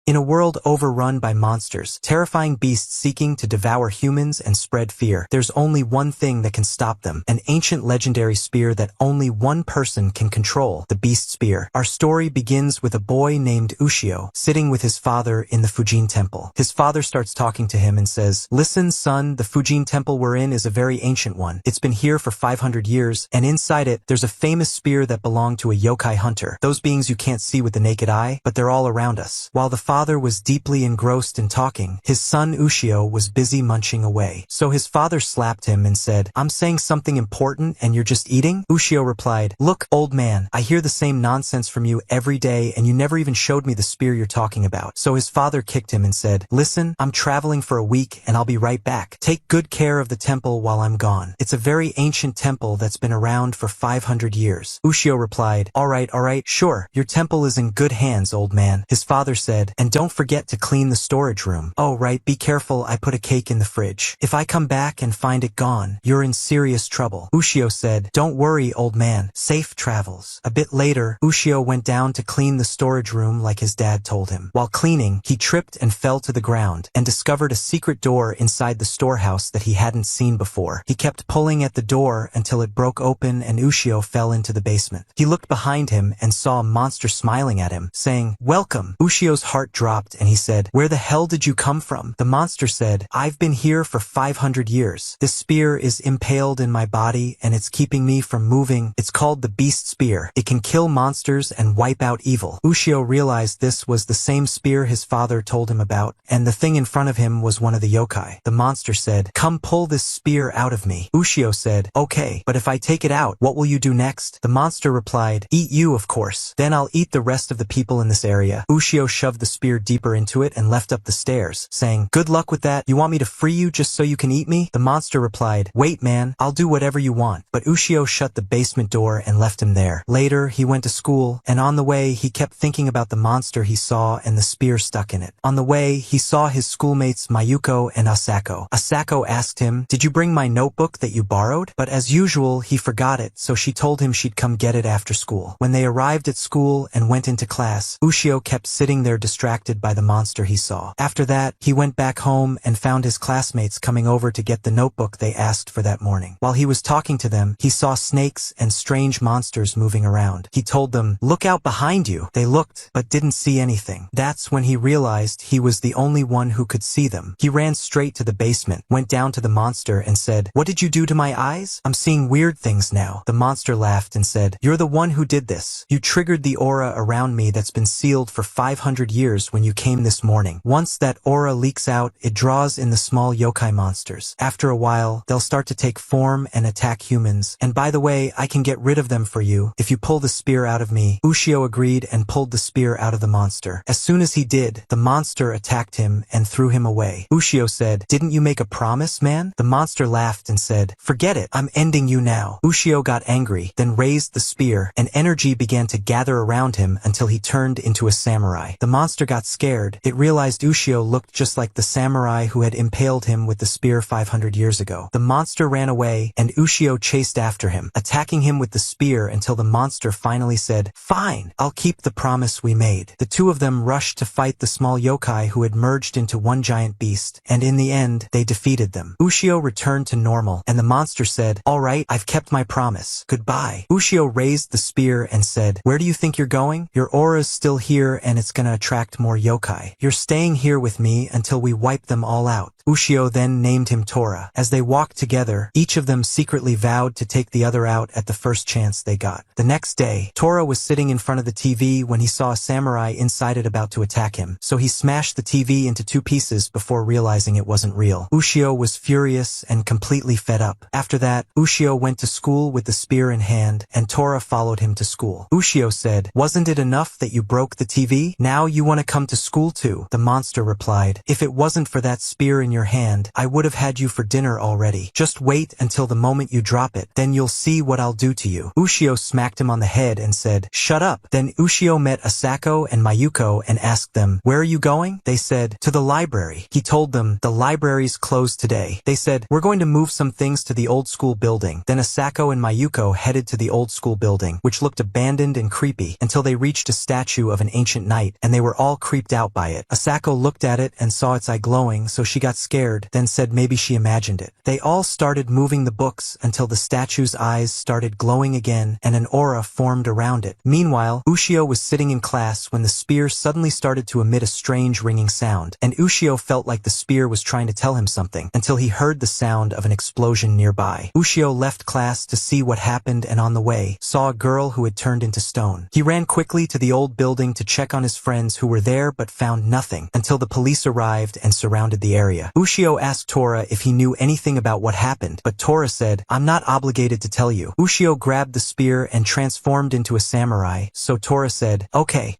In a world overrun by monsters, terrifying beasts seeking to devour humans and spread fear, there's only one thing that can stop them, an ancient legendary spear that only one person can control, the beast spear. Our story begins with a boy named Ushio, sitting with his father in the Fujin temple. His father starts talking to him and says, "Listen, son, the Fujin temple we're in is a very ancient one. It's been here for 500 years, and inside it, there's a famous spear that belonged to a yokai hunter. Those beings you can't see with the naked eye, but they're all around us." While the father was deeply engrossed in talking, his son Ushio was busy munching away. So his father slapped him and said, "I'm saying something important and you're just eating?" Ushio replied, "Look, old man, I hear the same nonsense from you every day and you never even showed me the spear you're talking about." So his father kicked him and said, "Listen, I'm traveling for a week and I'll be right back. Take good care of the temple while I'm gone. It's a very ancient temple that's been around for 500 years. Ushio replied, all right, sure, your temple is in good hands, old man." His father said, "And don't forget to clean the storage room. Oh right, be careful, I put a cake in the fridge. If I come back and find it gone, you're in serious trouble." Ushio said, "Don't worry, old man, safe travels." A bit later, Ushio went down to clean the storage room like his dad told him. While cleaning, he tripped and fell to the ground, and discovered a secret door inside the storehouse that he hadn't seen before. He kept pulling at the door until it broke open and Ushio fell into the basement. He looked behind him and saw a monster smiling at him, saying, "Welcome." Ushio's heart dropped and he said, "Where the hell did you come from?" The monster said, "I've been here for 500 years. This spear is impaled in my body and it's keeping me from moving. It's called the beast spear. It can kill monsters and wipe out evil." Ushio realized this was the same spear his father told him about, and the thing in front of him was one of the yokai. The monster said, "Come pull this spear out of me." Ushio said, "Okay, but if I take it out, what will you do next?" The monster replied, "Eat you, of course. Then I'll eat the rest of the people in this area." Ushio shoved the spear deeper into it and left up the stairs, saying, "Good luck with that. You want me to free you just so you can eat me?" The monster replied, "Wait, man, I'll do whatever you want." But Ushio shut the basement door and left him there. Later, he went to school, and on the way, he kept thinking about the monster he saw and the spear stuck in it. On the way, he saw his schoolmates Mayuko and Asako. Asako asked him, "Did you bring my notebook that you borrowed?" But as usual, he forgot it, so she told him she'd come get it after school. When they arrived at school and went into class, Ushio kept sitting there distracted by the monster he saw. After that, he went back home and found his classmates coming over to get the notebook they asked for that morning. While he was talking to them, he saw snakes and strange monsters moving around. He told them, "Look out behind you." They looked, but didn't see anything. That's when he realized he was the only one who could see them. He ran straight to the basement, went down to the monster and said, "What did you do to my eyes? I'm seeing weird things now." The monster laughed and said, "You're the one who did this. You triggered the aura around me that's been sealed for 500 years when you came this morning. Once that aura leaks out, it draws in the small yokai monsters. After a while, they'll start to take form and attack humans. And by the way, I can get rid of them for you if you pull the spear out of me." Ushio agreed and pulled the spear out of the monster. As soon as he did, the monster attacked him and threw him away. Ushio said, "Didn't you make a promise, man?" The monster laughed and said, "Forget it, I'm ending you now." Ushio got angry, then raised the spear, and energy began to gather around him until he turned into a samurai. The monster got scared. It realized Ushio looked just like the samurai who had impaled him with the spear 500 years ago. The monster ran away, and Ushio chased after him, attacking him with the spear until the monster finally said, "Fine, I'll keep the promise we made." The two of them rushed to fight the small yokai who had merged into one giant beast, and in the end, they defeated them. Ushio returned to normal, and the monster said, "All right, I've kept my promise. Goodbye." Ushio raised the spear and said, "Where do you think you're going? Your aura's still here and it's gonna attract more yokai. You're staying here with me until we wipe them all out." Ushio then named him Tora. As they walked together, each of them secretly vowed to take the other out at the first chance they got. The next day, Tora was sitting in front of the TV when he saw a samurai inside it about to attack him, so he smashed the TV into 2 pieces before realizing it wasn't real. Ushio was furious and completely fed up. After that, Ushio went to school with the spear in hand, and Tora followed him to school. Ushio said, "Wasn't it enough that you broke the TV? Now you want to come to school too?" The monster replied, "If it wasn't for that spear in your your hand, I would have had you for dinner already. Just wait until the moment you drop it, then you'll see what I'll do to you. Ushio smacked him on the head and said, shut up. Then Ushio met Asako and Mayuko and asked them, where are you going? They said, to the library. He told them, the library's closed today. They said, we're going to move some things to the old school building. Then Asako and Mayuko headed to the old school building, which looked abandoned and creepy, until they reached a statue of an ancient knight, and they were all creeped out by it. Asako looked at it and saw its eye glowing, so she got scared, then said maybe she imagined it. They all started moving the books until the statue's eyes started glowing again and an aura formed around it. Meanwhile, Ushio was sitting in class when the spear suddenly started to emit a strange ringing sound, and Ushio felt like the spear was trying to tell him something, until he heard the sound of an explosion nearby. Ushio left class to see what happened and on the way, saw a girl who had turned into stone. He ran quickly to the old building to check on his friends who were there but found nothing, until the police arrived and surrounded the area. Ushio asked Tora if he knew anything about what happened, but Tora said, I'm not obligated to tell you. Ushio grabbed the spear and transformed into a samurai, so Tora said, okay,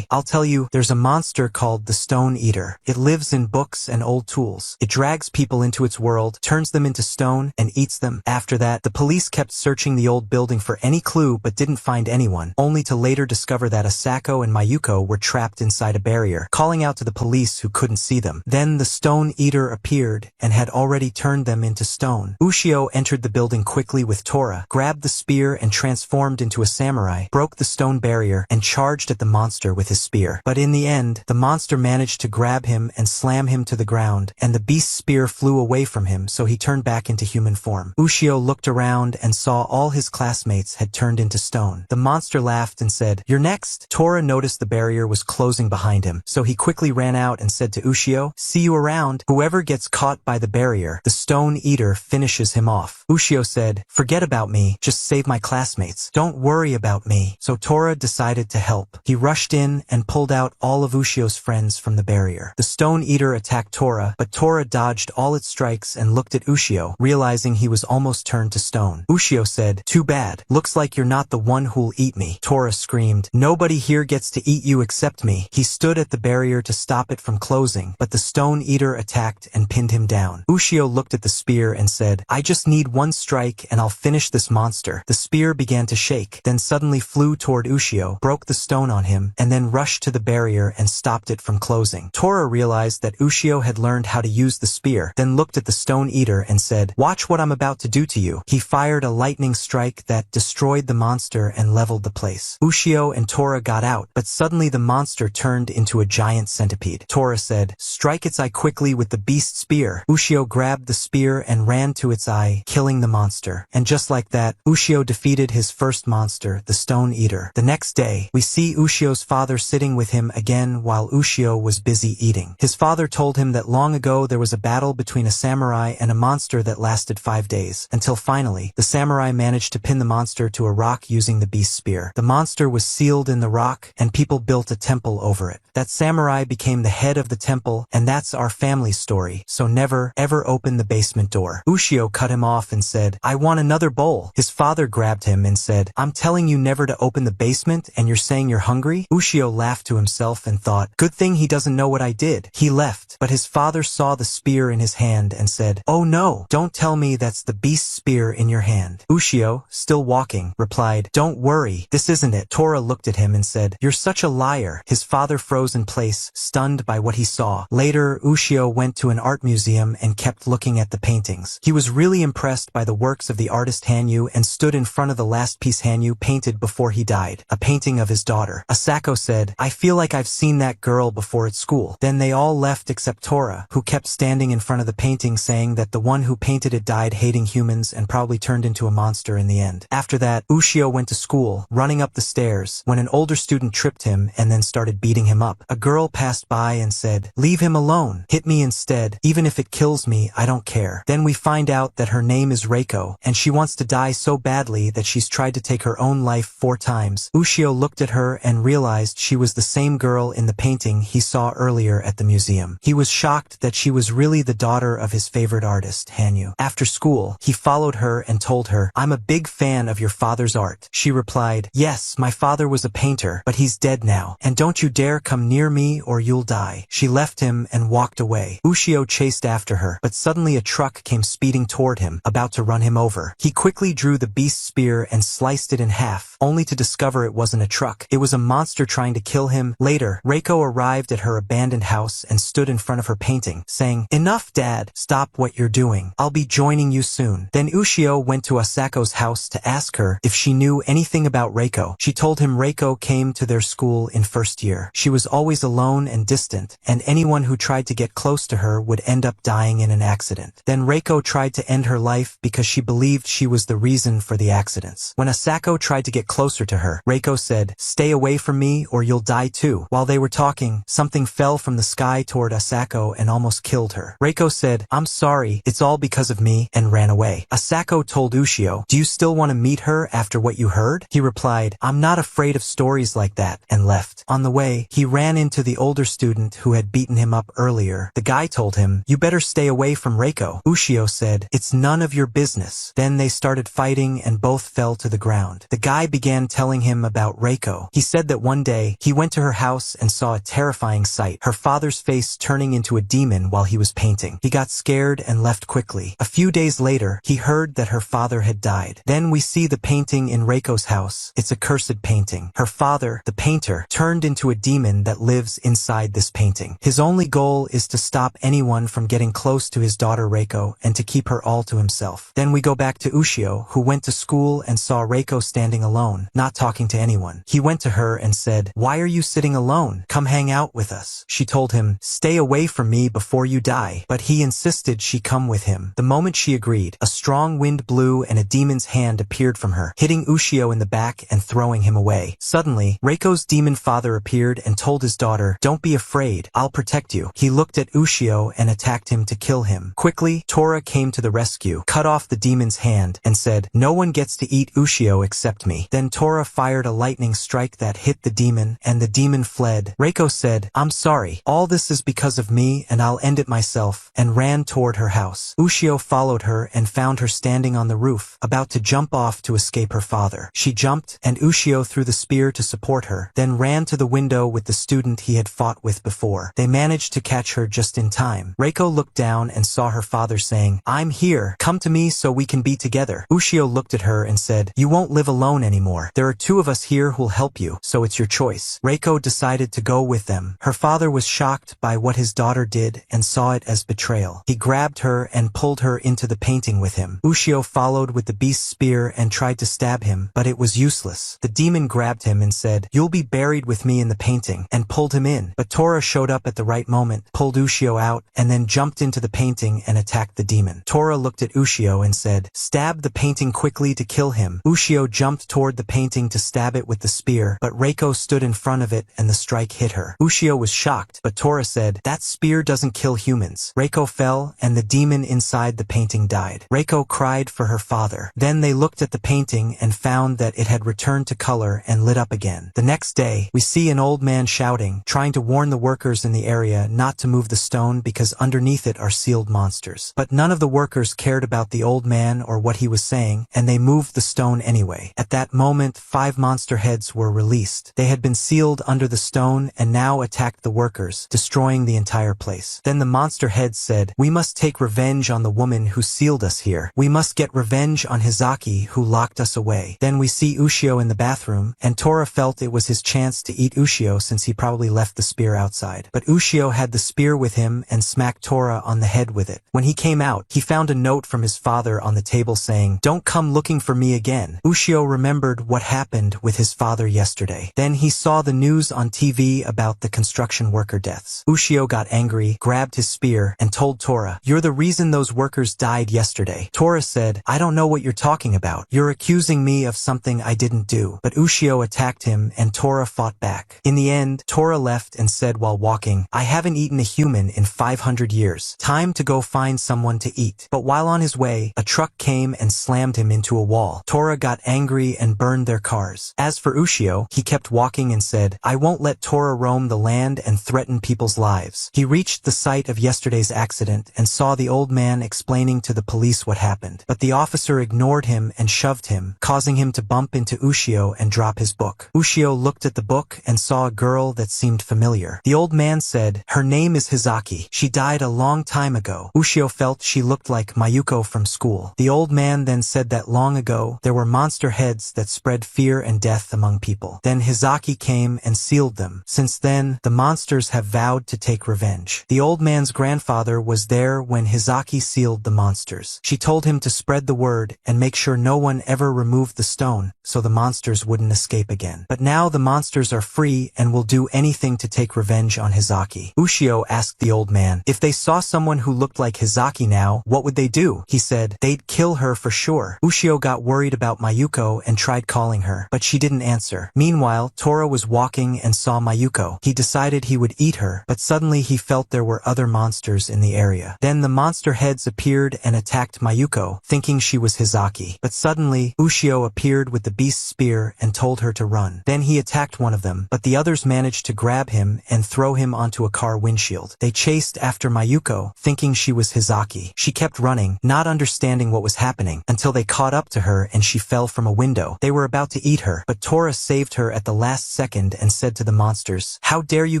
I'll tell you, there's a monster called the Stone Eater. It lives in books and old tools. It drags people into its world, turns them into stone, and eats them. After that, the police kept searching the old building for any clue but didn't find anyone, only to later discover that Asako and Mayuko were trapped inside a barrier, calling out to the police who couldn't see them. Then the Stone Eater appeared and had already turned them into stone. Ushio entered the building quickly with Tora, grabbed the spear and transformed into a samurai, broke the stone barrier, and charged at the monster with his spear. But in the end, the monster managed to grab him and slam him to the ground, and the beast's spear flew away from him, so he turned back into human form. Ushio looked around and saw all his classmates had turned into stone. The monster laughed and said, you're next. Tora noticed the barrier was closing behind him, so he quickly ran out and said to Ushio, see you around. Whoever gets caught by the barrier, the Stone Eater finishes him off. Ushio said, forget about me, just save my classmates. Don't worry about me. So Tora decided to help. He rushed in and pulled out all of Ushio's friends from the barrier. The Stone Eater attacked Tora, but Tora dodged all its strikes and looked at Ushio, realizing he was almost turned to stone. Ushio said, too bad. Looks like you're not the one who'll eat me. Tora screamed, nobody here gets to eat you except me. He stood at the barrier to stop it from closing, but the Stone Eater attacked and pinned him down. Ushio looked at the spear and said, I just need one strike and I'll finish this monster. The spear began to shake, then suddenly flew toward Ushio, broke the stone on him, and then rushed to the barrier and stopped it from closing. Tora realized that Ushio had learned how to use the spear, then looked at the Stone Eater and said, watch what I'm about to do to you. He fired a lightning strike that destroyed the monster and leveled the place. Ushio and Tora got out, but suddenly the monster turned into a giant centipede. Tora said, strike its eye quickly with the beast spear. Ushio grabbed the spear and ran to its eye, killing the monster. And just like that, Ushio defeated his first monster, the Stone Eater. The next day, we see Ushio's father sitting with him again while Ushio was busy eating. His father told him that long ago there was a battle between a samurai and a monster that lasted 5 days, until finally, the samurai managed to pin the monster to a rock using the beast spear. The monster was sealed in the rock, and people built a temple over it. That samurai became the head of the temple, and that's our family story, so never, ever open the basement door. Ushio cut him off and said, I want another bowl. His father grabbed him and said, I'm telling you never to open the basement, and you're saying you're hungry? Ushio laughed to himself and thought, good thing he doesn't know what I did. He left, but his father saw the spear in his hand and said, oh no, don't tell me that's the beast spear in your hand. Ushio, still walking, replied, don't worry, this isn't it. Tora looked at him and said, you're such a liar. His father froze in place, stunned by what he saw. Later, Ushio went to an art museum and kept looking at the paintings. He was really impressed by the works of the artist Hanyu and stood in front of the last piece Hanyu painted before he died, a painting of his daughter. Asako said, I feel like I've seen that girl before at school. Then they all left except Tora, who kept standing in front of the painting saying that the one who painted it died hating humans and probably turned into a monster in the end. After that, Ushio went to school, running up the stairs, when an older student tripped him and then started beating him up. A girl passed by and said, leave him alone. Hit me instead. Even if it kills me, I don't care. Then we find out that her name is Reiko, and she wants to die so badly that she's tried to take her own life 4 times. Ushio looked at her and realized she was the same girl in the painting he saw earlier at the museum. He was shocked that she was really the daughter of his favorite artist, Hanyu. After school, he followed her and told her, I'm a big fan of your father's art. She replied, yes, my father was a painter, but he's dead now, and don't you dare come near me or you'll die. She left him and walked away. Ushio Ushio chased after her, but suddenly a truck came speeding toward him, about to run him over. He quickly drew the beast's spear and sliced it in half, only to discover it wasn't a truck. It was a monster trying to kill him. Later, Reiko arrived at her abandoned house and stood in front of her painting, saying, "Enough, Dad. Stop what you're doing. I'll be joining you soon." Then Ushio went to Asako's house to ask her if she knew anything about Reiko. She told him Reiko came to their school in first year. She was always alone and distant, and anyone who tried to get close to her would end up dying in an accident. Then Reiko tried to end her life because she believed she was the reason for the accidents. When Asako tried to get closer to her, Reiko said, "Stay away from me or you'll die too." While they were talking, something fell from the sky toward Asako and almost killed her. Reiko said, "I'm sorry, it's all because of me," and ran away. Asako told Ushio, "Do you still want to meet her after what you heard?" He replied, "I'm not afraid of stories like that," and left. On the way, he ran into the older student who had beaten him up earlier. The guy told him, "You better stay away from Reiko." Ushio said, "It's none of your business." Then they started fighting and both fell to the ground. The guy began telling him about Reiko. He said that one day, he went to her house and saw a terrifying sight, her father's face turning into a demon while he was painting. He got scared and left quickly. A few days later, he heard that her father had died. Then we see the painting in Reiko's house. It's a cursed painting. Her father, the painter, turned into a demon that lives inside this painting. His only goal is to stop anyone from getting close to his daughter Reiko and to keep her all to himself. Then we go back to Ushio, who went to school and saw Reiko standing alone, not talking to anyone. He went to her and said, "Why are you sitting alone? Come hang out with us." She told him, "Stay away from me before you die," but he insisted she come with him. The moment she agreed, a strong wind blew and a demon's hand appeared from her, hitting Ushio in the back and throwing him away. Suddenly, Reiko's demon father appeared and told his daughter, "Don't be afraid, I'll protect you." He looked at Ushio and attacked him to kill him. Quickly, Tora came to the rescue, cut off the demon's hand, and said, "No one gets to eat Ushio except me." Then Tora fired a lightning strike that hit the demon, and the demon fled. Reiko said, "I'm sorry, all this is because of me and I'll end it myself," and ran toward her house. Ushio followed her and found her standing on the roof, about to jump off to escape her father. She jumped, and Ushio threw the spear to support her, then ran to the window with the student he had fought with before. They managed to catch her just in time. Reiko looked down and saw her father saying, "I'm here, come to me so we can be together." Ushio looked at her and said, "You won't live alone anymore. There are two of us here who'll help you, so it's your choice." Reiko decided to go with them. Her father was shocked by what his daughter did and saw it as betrayal. He grabbed her and pulled her into the painting with him. Ushio followed with the beast's spear and tried to stab him, but it was useless. The demon grabbed him and said, "You'll be buried with me in the painting," and pulled him in. But Tora showed up at the right moment, pulled Ushio out, and then jumped into the painting and attacked the demon. Tora looked at Ushio and said, "Stab the painting quickly to kill him." Ushio jumped toward the painting to stab it with the spear, but Reiko stood in front of it and the strike hit her. Ushio was shocked, but Tora said, "That spear doesn't kill humans." Reiko fell, and the demon inside the painting died. Reiko cried for her father. Then they looked at the painting and found that it had returned to color and lit up again. The next day, we see an old man shouting, trying to warn the workers in the area not to move the stone because underneath it are sealed monsters. But none of the workers cared about the old man or what he was saying, and they moved the stone anyway. At that moment, 5 monster heads were released. They had been sealed under the stone and now attacked the workers, destroying the entire place. Then the monster heads said, "We must take revenge on the woman who sealed us here. We must get revenge on Hizaki who locked us away." Then we see Ushio in the bathroom, and Tora felt it was his chance to eat Ushio since he probably left the spear outside. But Ushio had the spear with him and smacked Tora on the head with it. When he came out, he found a note from his father on the table saying, "Don't come looking for me again." Ushio remembered what happened with his father yesterday. Then he saw the news on TV about the construction worker deaths. Ushio got angry, grabbed his spear, and told Tora, "You're the reason those workers died yesterday." Tora said, "I don't know what you're talking about. You're accusing me of something I didn't do." But Ushio attacked him and Tora fought back. In the end, Tora left and said while walking, "I haven't eaten a human in 500 years. Time to go find someone to eat." But while on his way, a truck came and slammed him into a wall. Tora got angry and burned their cars. As for Ushio, he kept walking and said, "I won't let Tora roam the land and threaten people's lives." He reached the site of yesterday's accident and saw the old man explaining to the police what happened. But the officer ignored him and shoved him, causing him to bump into Ushio and drop his book. Ushio looked at the book and saw a girl that seemed familiar. The old man said, "Her name is Hizaki. She died a long time ago. Ushio felt she looked like Mayuko from school. The old man then said that long ago, there were monster heads that spread fear and death among people. Then Hizaki came and sealed them. Since then, the monsters have vowed to take revenge. The old man's grandfather was there when Hizaki sealed the monsters. She told him to spread the word and make sure no one ever removed the stone, so the monsters wouldn't escape again. But now the monsters are free and will do anything to take revenge on Hizaki. Ushio asked the old man, if they saw someone who looked like Hizaki now, what would they do? He said, they'd kill her for sure. Ushio got worried about Mayuko and tried calling her, but she didn't answer. Meanwhile, Tora was walking and saw Mayuko. He decided he would eat her, but suddenly he felt there were other monsters in the area. Then the monster heads appeared and attacked Mayuko, thinking she was Hizaki. But suddenly, Ushio appeared with the beast's spear and told her to run. Then he attacked one of them, but the others managed to grab him and throw him onto a car windshield. They chased after Mayuko, thinking she was Hizaki. She kept running, not understanding what was happening, until they caught up to her and she fell from a window. They were about to eat her, but Tora saved her at the last second and said to the monsters, how dare you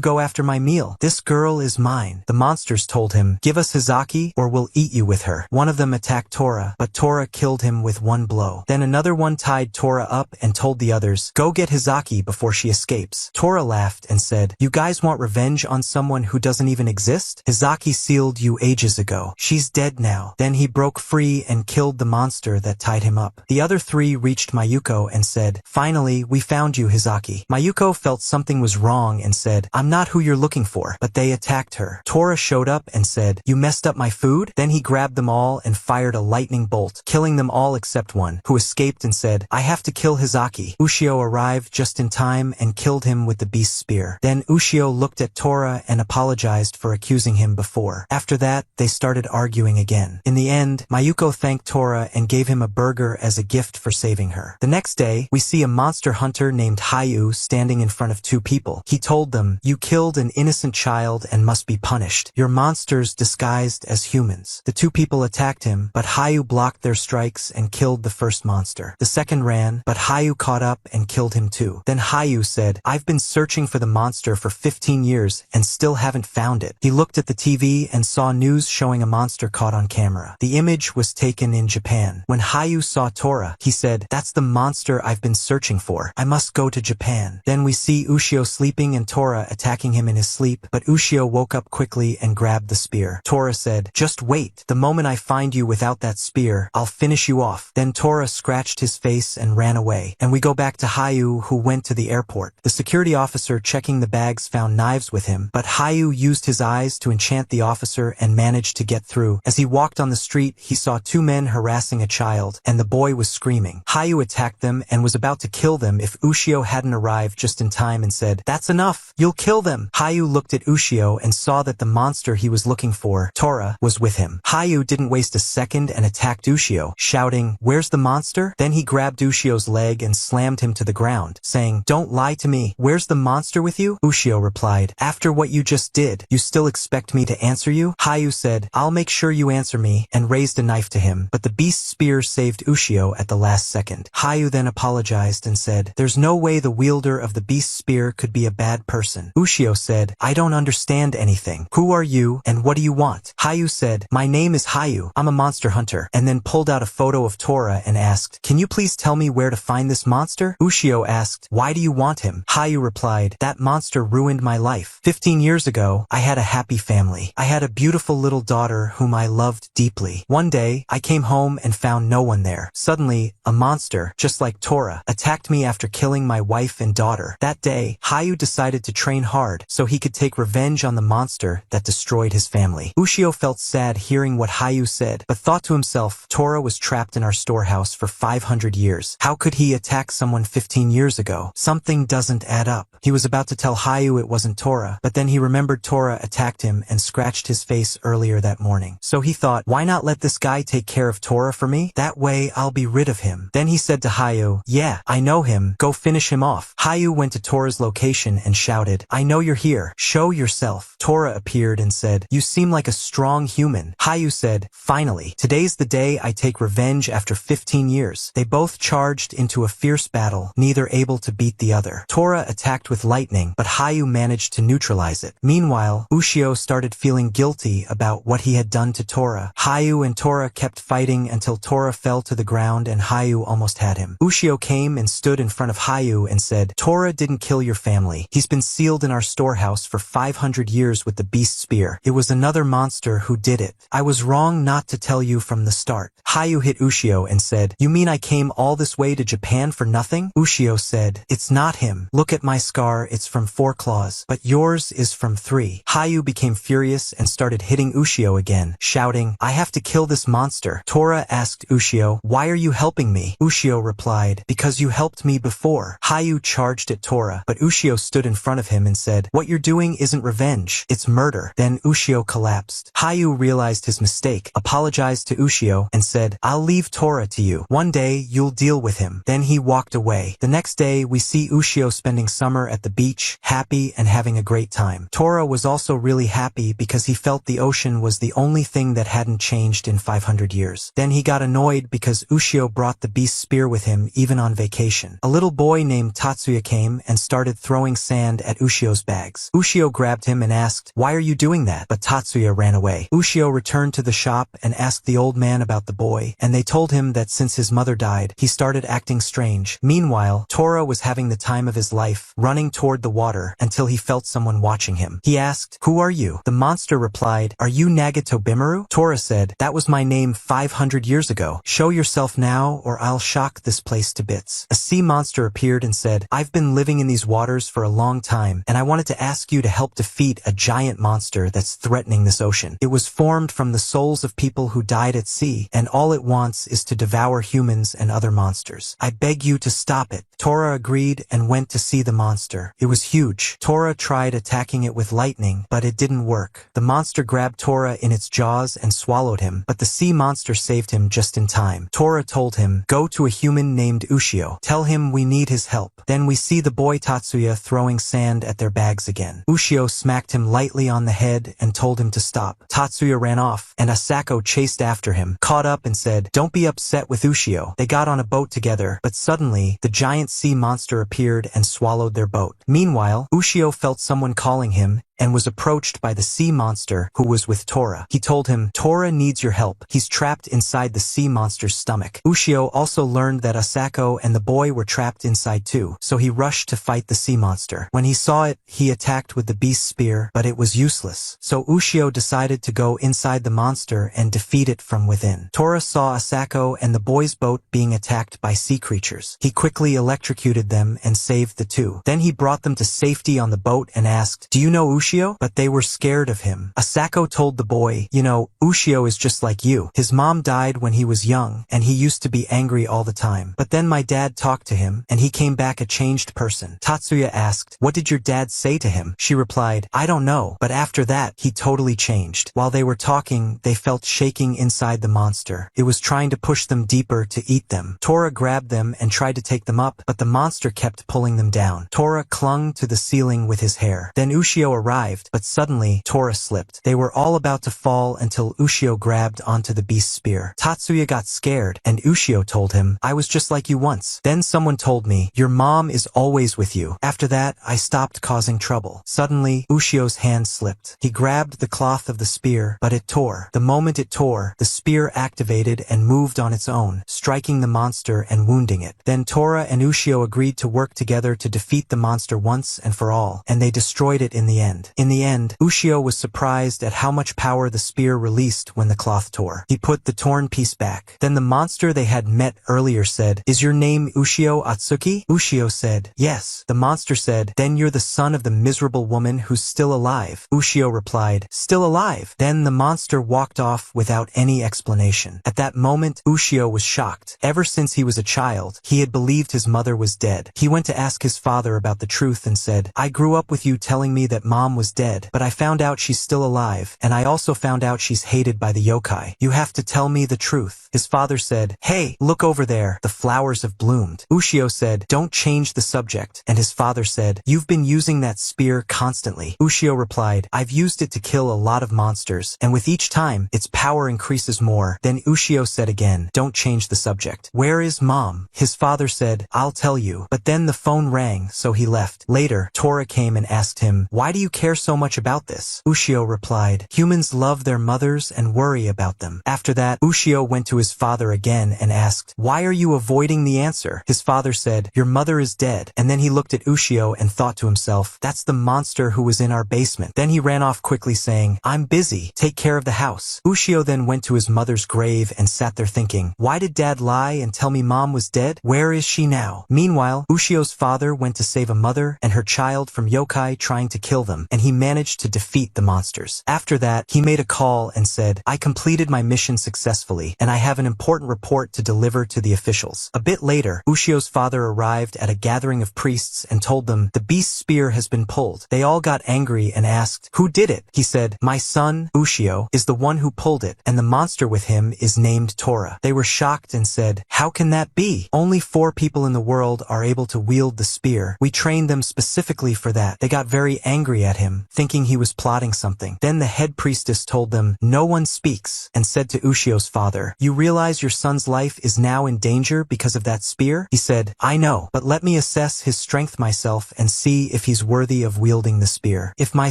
go after my meal? This girl is mine. The monsters told him, give us Hizaki or we'll eat you with her. One of them attacked Tora, but Tora killed him with one blow. Then another one tied Tora up and told the others, go get Hizaki before she escapes. Tora laughed and said, you guys want revenge on someone who doesn't even exist? Hizaki sealed you ages ago. She's dead now. Then he broke free and killed the monster that tied him up. The other three reached Mayuko and said, finally, we found you, Hizaki. Mayuko felt something was wrong and said, I'm not who you're looking for, but they attacked her. Tora showed up and said, you messed up my food? Then he grabbed them all and fired a lightning bolt, killing them all except one, who escaped and said, I have to kill Hizaki. Ushio arrived just in time and killed him with the beast's spear. Then Ushio looked at Tora and apologized for accusing him before. After that, they started arguing again. In the end, Mayuko thanked Tora and gave him a burger as a gift for saving her. The next day, we see a monster hunter named Hayu standing in front of two people. He told them, you killed an innocent child and must be punished. You're monsters disguised as humans. The two people attacked him, but Hayu blocked their strikes and killed the first monster. The second ran, but Hayu caught up and killed him too. Then Hayu said, I've been searching for the monster for 15 years and still haven't found it. He looked at the TV and saw news showing a monster caught on camera. The image was taken in Japan. When Hayu saw Tora, he said, that's the monster I've been searching for. I must go to Japan. Then we see Ushio sleeping and Tora attacking him in his sleep, but Ushio woke up quickly and grabbed the spear. Tora said, just wait. The moment I find you without that spear, I'll finish you off. Then Tora scratched his face and ran away. And we go back to Hayu, who went to the airport. The security officer checking the bags found knives with him, but Hayu used his eyes to enchant the officer and managed to get through. As he walked on the street, he saw two men harassing a child, and the boy was screaming. Hayu attacked them and was about to kill them if Ushio hadn't arrived just in time and said, that's enough, you'll kill them. Hayu looked at Ushio and saw that the monster he was looking for, Tora, was with him. Hayu didn't waste a second and attacked Ushio, shouting, where's the monster? Then he grabbed Ushio's leg and slammed him to the ground, saying, don't lie to me. Where's the monster with you? Ushio replied, after what you just did, you still expect me to answer you? Hayu said, I'll make sure you answer me, and raised a knife to him, but the beast's spear saved Ushio at the last second. Hayu then apologized and said, there's no way the wielder of the beast's spear could be a bad person. Ushio said, I don't understand anything. Who are you, and what do you want? Hayu said, my name is Hayu, I'm a monster hunter, and then pulled out a photo of Tora and asked, can you please tell me where to find this monster? Ushio asked, why do you want him? Hayu replied, that monster ruined my life. 15 years ago, I had a happy family. I had a beautiful little daughter whom I loved deeply. One day, I came home and found no one there. Suddenly, a monster, just like Tora, attacked me after killing my wife and daughter. That day, Hayu decided to train hard so he could take revenge on the monster that destroyed his family. Ushio felt sad hearing what Hayu said, but thought to himself, Tora was trapped in our storehouse for 500 years. How could he attack someone 15 years ago? Something doesn't add up. He was about to tell Hayu it wasn't Tora, but then he remembered Tora attacked him and scratched his face earlier that morning. So he thought, why not let this guy take care of Tora for me? That way I'll be rid of him. Then he said to Hayu, yeah, I know him. Go finish him off. Hayu went to Tora's location and shouted, I know you're here. Show yourself. Tora appeared and said, you seem like a strong human. Hayu said, finally, today's the day I take revenge after 15 years. They both charged into a fierce battle, neither able to beat the other. Tora attacked with lightning, but Hayu managed to neutralize it. Meanwhile, Ushio started feeling guilty about what he had done to Tora. Hayu and Tora kept fighting until Tora fell to the ground and Hayu almost had him. Ushio came and stood in front of Hayu and said, "Tora didn't kill your family. He's been sealed in our storehouse for 500 years with the beast spear. It was another monster who did it. I was wrong not to tell you from the start." Hayu hit Ushio and said, "You mean I came all this way to Japan for nothing?" Ushio said, "It's not him. Look at my scar, it's from 4 claws, but yours is from 3. Hayu became furious and started hitting Ushio again, shouting, "I have to kill this monster." Tora asked Ushio, "Why are you helping me?" Ushio replied, "Because you helped me before." Hayu charged at Tora, but Ushio stood in front of him and said, "What you're doing isn't revenge, it's murder." Then Ushio collapsed. Hayu realized his mistake, apologized to Ushio, and said, "I'll leave Tora to you. One day, you'll deal with him." Then he walked away. The next day, we see Ushio spending summer at the beach, happy and having a great time. Tora was also really happy because he felt the ocean was the only thing that hadn't changed in 500 years. Then he got annoyed because Ushio brought the beast spear with him even on vacation. A little boy named Tatsuya came and started throwing sand at Ushio's bags. Ushio grabbed him and asked, "Why are you doing that?" But Tatsuya ran away. Ushio returned to the shop and asked the old man about the boy, and they told him that since his mother died, he started acting strange. Meanwhile, Tora was having the time of his life, running toward the water until he felt someone watching him. He asked, "Who are you?" The monster replied, "Are you Nagato Bimaru?" Tora said, "That was my name 500 years ago. Show yourself now or I'll shock this place to bits." A sea monster appeared and said, "I've been living in these waters for a long time, and I wanted to ask you to help defeat a giant monster that's threatening this ocean. It was formed from the souls of people who died at sea, and all it wants is to devour humans and other monsters. I beg you to stop it." Tora agreed and went to see the monster. It was huge. Tora tried attacking it with lightning, but it didn't work. The monster grabbed Tora in its jaws and swallowed him, but the sea monster saved him just in time. Tora told him, "Go to a human named Ushio. Tell him we need his help." Then we see the boy Tatsuya throwing sand at their bags again. Ushio smacked him lightly on the head and told him to stop. Tatsuya ran off, and Asako chased after him, caught up and said, "Don't be upset with Ushio." They got on a boat together, but suddenly, the giant sea monster appeared and swallowed their boat. Meanwhile, Ushio felt someone calling him, and was approached by the sea monster who was with Tora. He told him, "Tora needs your help. He's trapped inside the sea monster's stomach." Ushio also learned that Asako and the boy were trapped inside too, so he rushed to fight the sea monster. When he saw it, he attacked with the beast spear, but it was useless. So Ushio decided to go inside the monster and defeat it from within. Tora saw Asako and the boy's boat being attacked by sea creatures. He quickly electrocuted them and saved the two. Then he brought them to safety on the boat and asked, "Do you know Ushio?" But they were scared of him. Asako told the boy, "You know, Ushio is just like you. His mom died when he was young, and he used to be angry all the time. But then my dad talked to him, and he came back a changed person." Tatsuya asked, "What did your dad say to him?" She replied, "I don't know, but after that, he totally changed." While they were talking, they felt shaking inside the monster. It was trying to push them deeper to eat them. Tora grabbed them and tried to take them up, but the monster kept pulling them down. Tora clung to the ceiling with his hair. Then Ushio arrived, but suddenly, Tora slipped. They were all about to fall until Ushio grabbed onto the beast spear. Tatsuya got scared, and Ushio told him, "I was just like you once. Then someone told me, your mom is always with you. After that, I stopped causing trouble." Suddenly, Ushio's hand slipped. He grabbed the cloth of the spear, but it tore. The moment it tore, the spear activated and moved on its own, striking the monster and wounding it. Then Tora and Ushio agreed to work together to defeat the monster once and for all, and they destroyed it in the end. In the end, Ushio was surprised at how much power the spear released when the cloth tore. He put the torn piece back. Then the monster they had met earlier said, "Is your name Ushio Atsuki?" Ushio said, "Yes." The monster said, "Then you're the son of the miserable woman who's still alive." Ushio replied, "Still alive?" Then the monster walked off without any explanation. At that moment, Ushio was shocked. Ever since he was a child, he had believed his mother was dead. He went to ask his father about the truth and said, "I grew up with you telling me that mom was dead, but I found out she's still alive, and I also found out she's hated by the yokai. You have to tell me the truth." His father said, "Hey, look over there, the flowers have bloomed." Ushio said, "Don't change the subject," and his father said, "You've been using that spear constantly." Ushio replied, "I've used it to kill a lot of monsters, and with each time, its power increases more." Then Ushio said again, "Don't change the subject. Where is mom?" His father said, "I'll tell you," but then the phone rang, so he left. Later, Tora came and asked him, "Why do you care so much about this? Ushio replied, humans love their mothers and worry about them. After that, Ushio went to his father again and asked, why are you avoiding the answer? His father said, your mother is dead. And then he looked at Ushio and thought to himself, that's the monster who was in our basement. Then he ran off quickly saying, I'm busy, take care of the house. Ushio then went to his mother's grave and sat there thinking, why did dad lie and tell me mom was dead? Where is she now? Meanwhile, Ushio's father went to save a mother and her child from yokai trying to kill them, and he managed to defeat the monsters. After that, he made a call and said, I completed my mission successfully, and I have an important report to deliver to the officials. A bit later, Ushio's father arrived at a gathering of priests and told them, the beast spear has been pulled. They all got angry and asked, who did it? He said, my son, Ushio, is the one who pulled it, and the monster with him is named Tora. They were shocked and said, how can that be? Only 4 people in the world are able to wield the spear. We trained them specifically for that. They got very angry at him, thinking he was plotting something. Then the head priestess told them, no one speaks, and said to Ushio's father, you realize your son's life is now in danger because of that spear? He said, I know, but let me assess his strength myself and see if he's worthy of wielding the spear. If my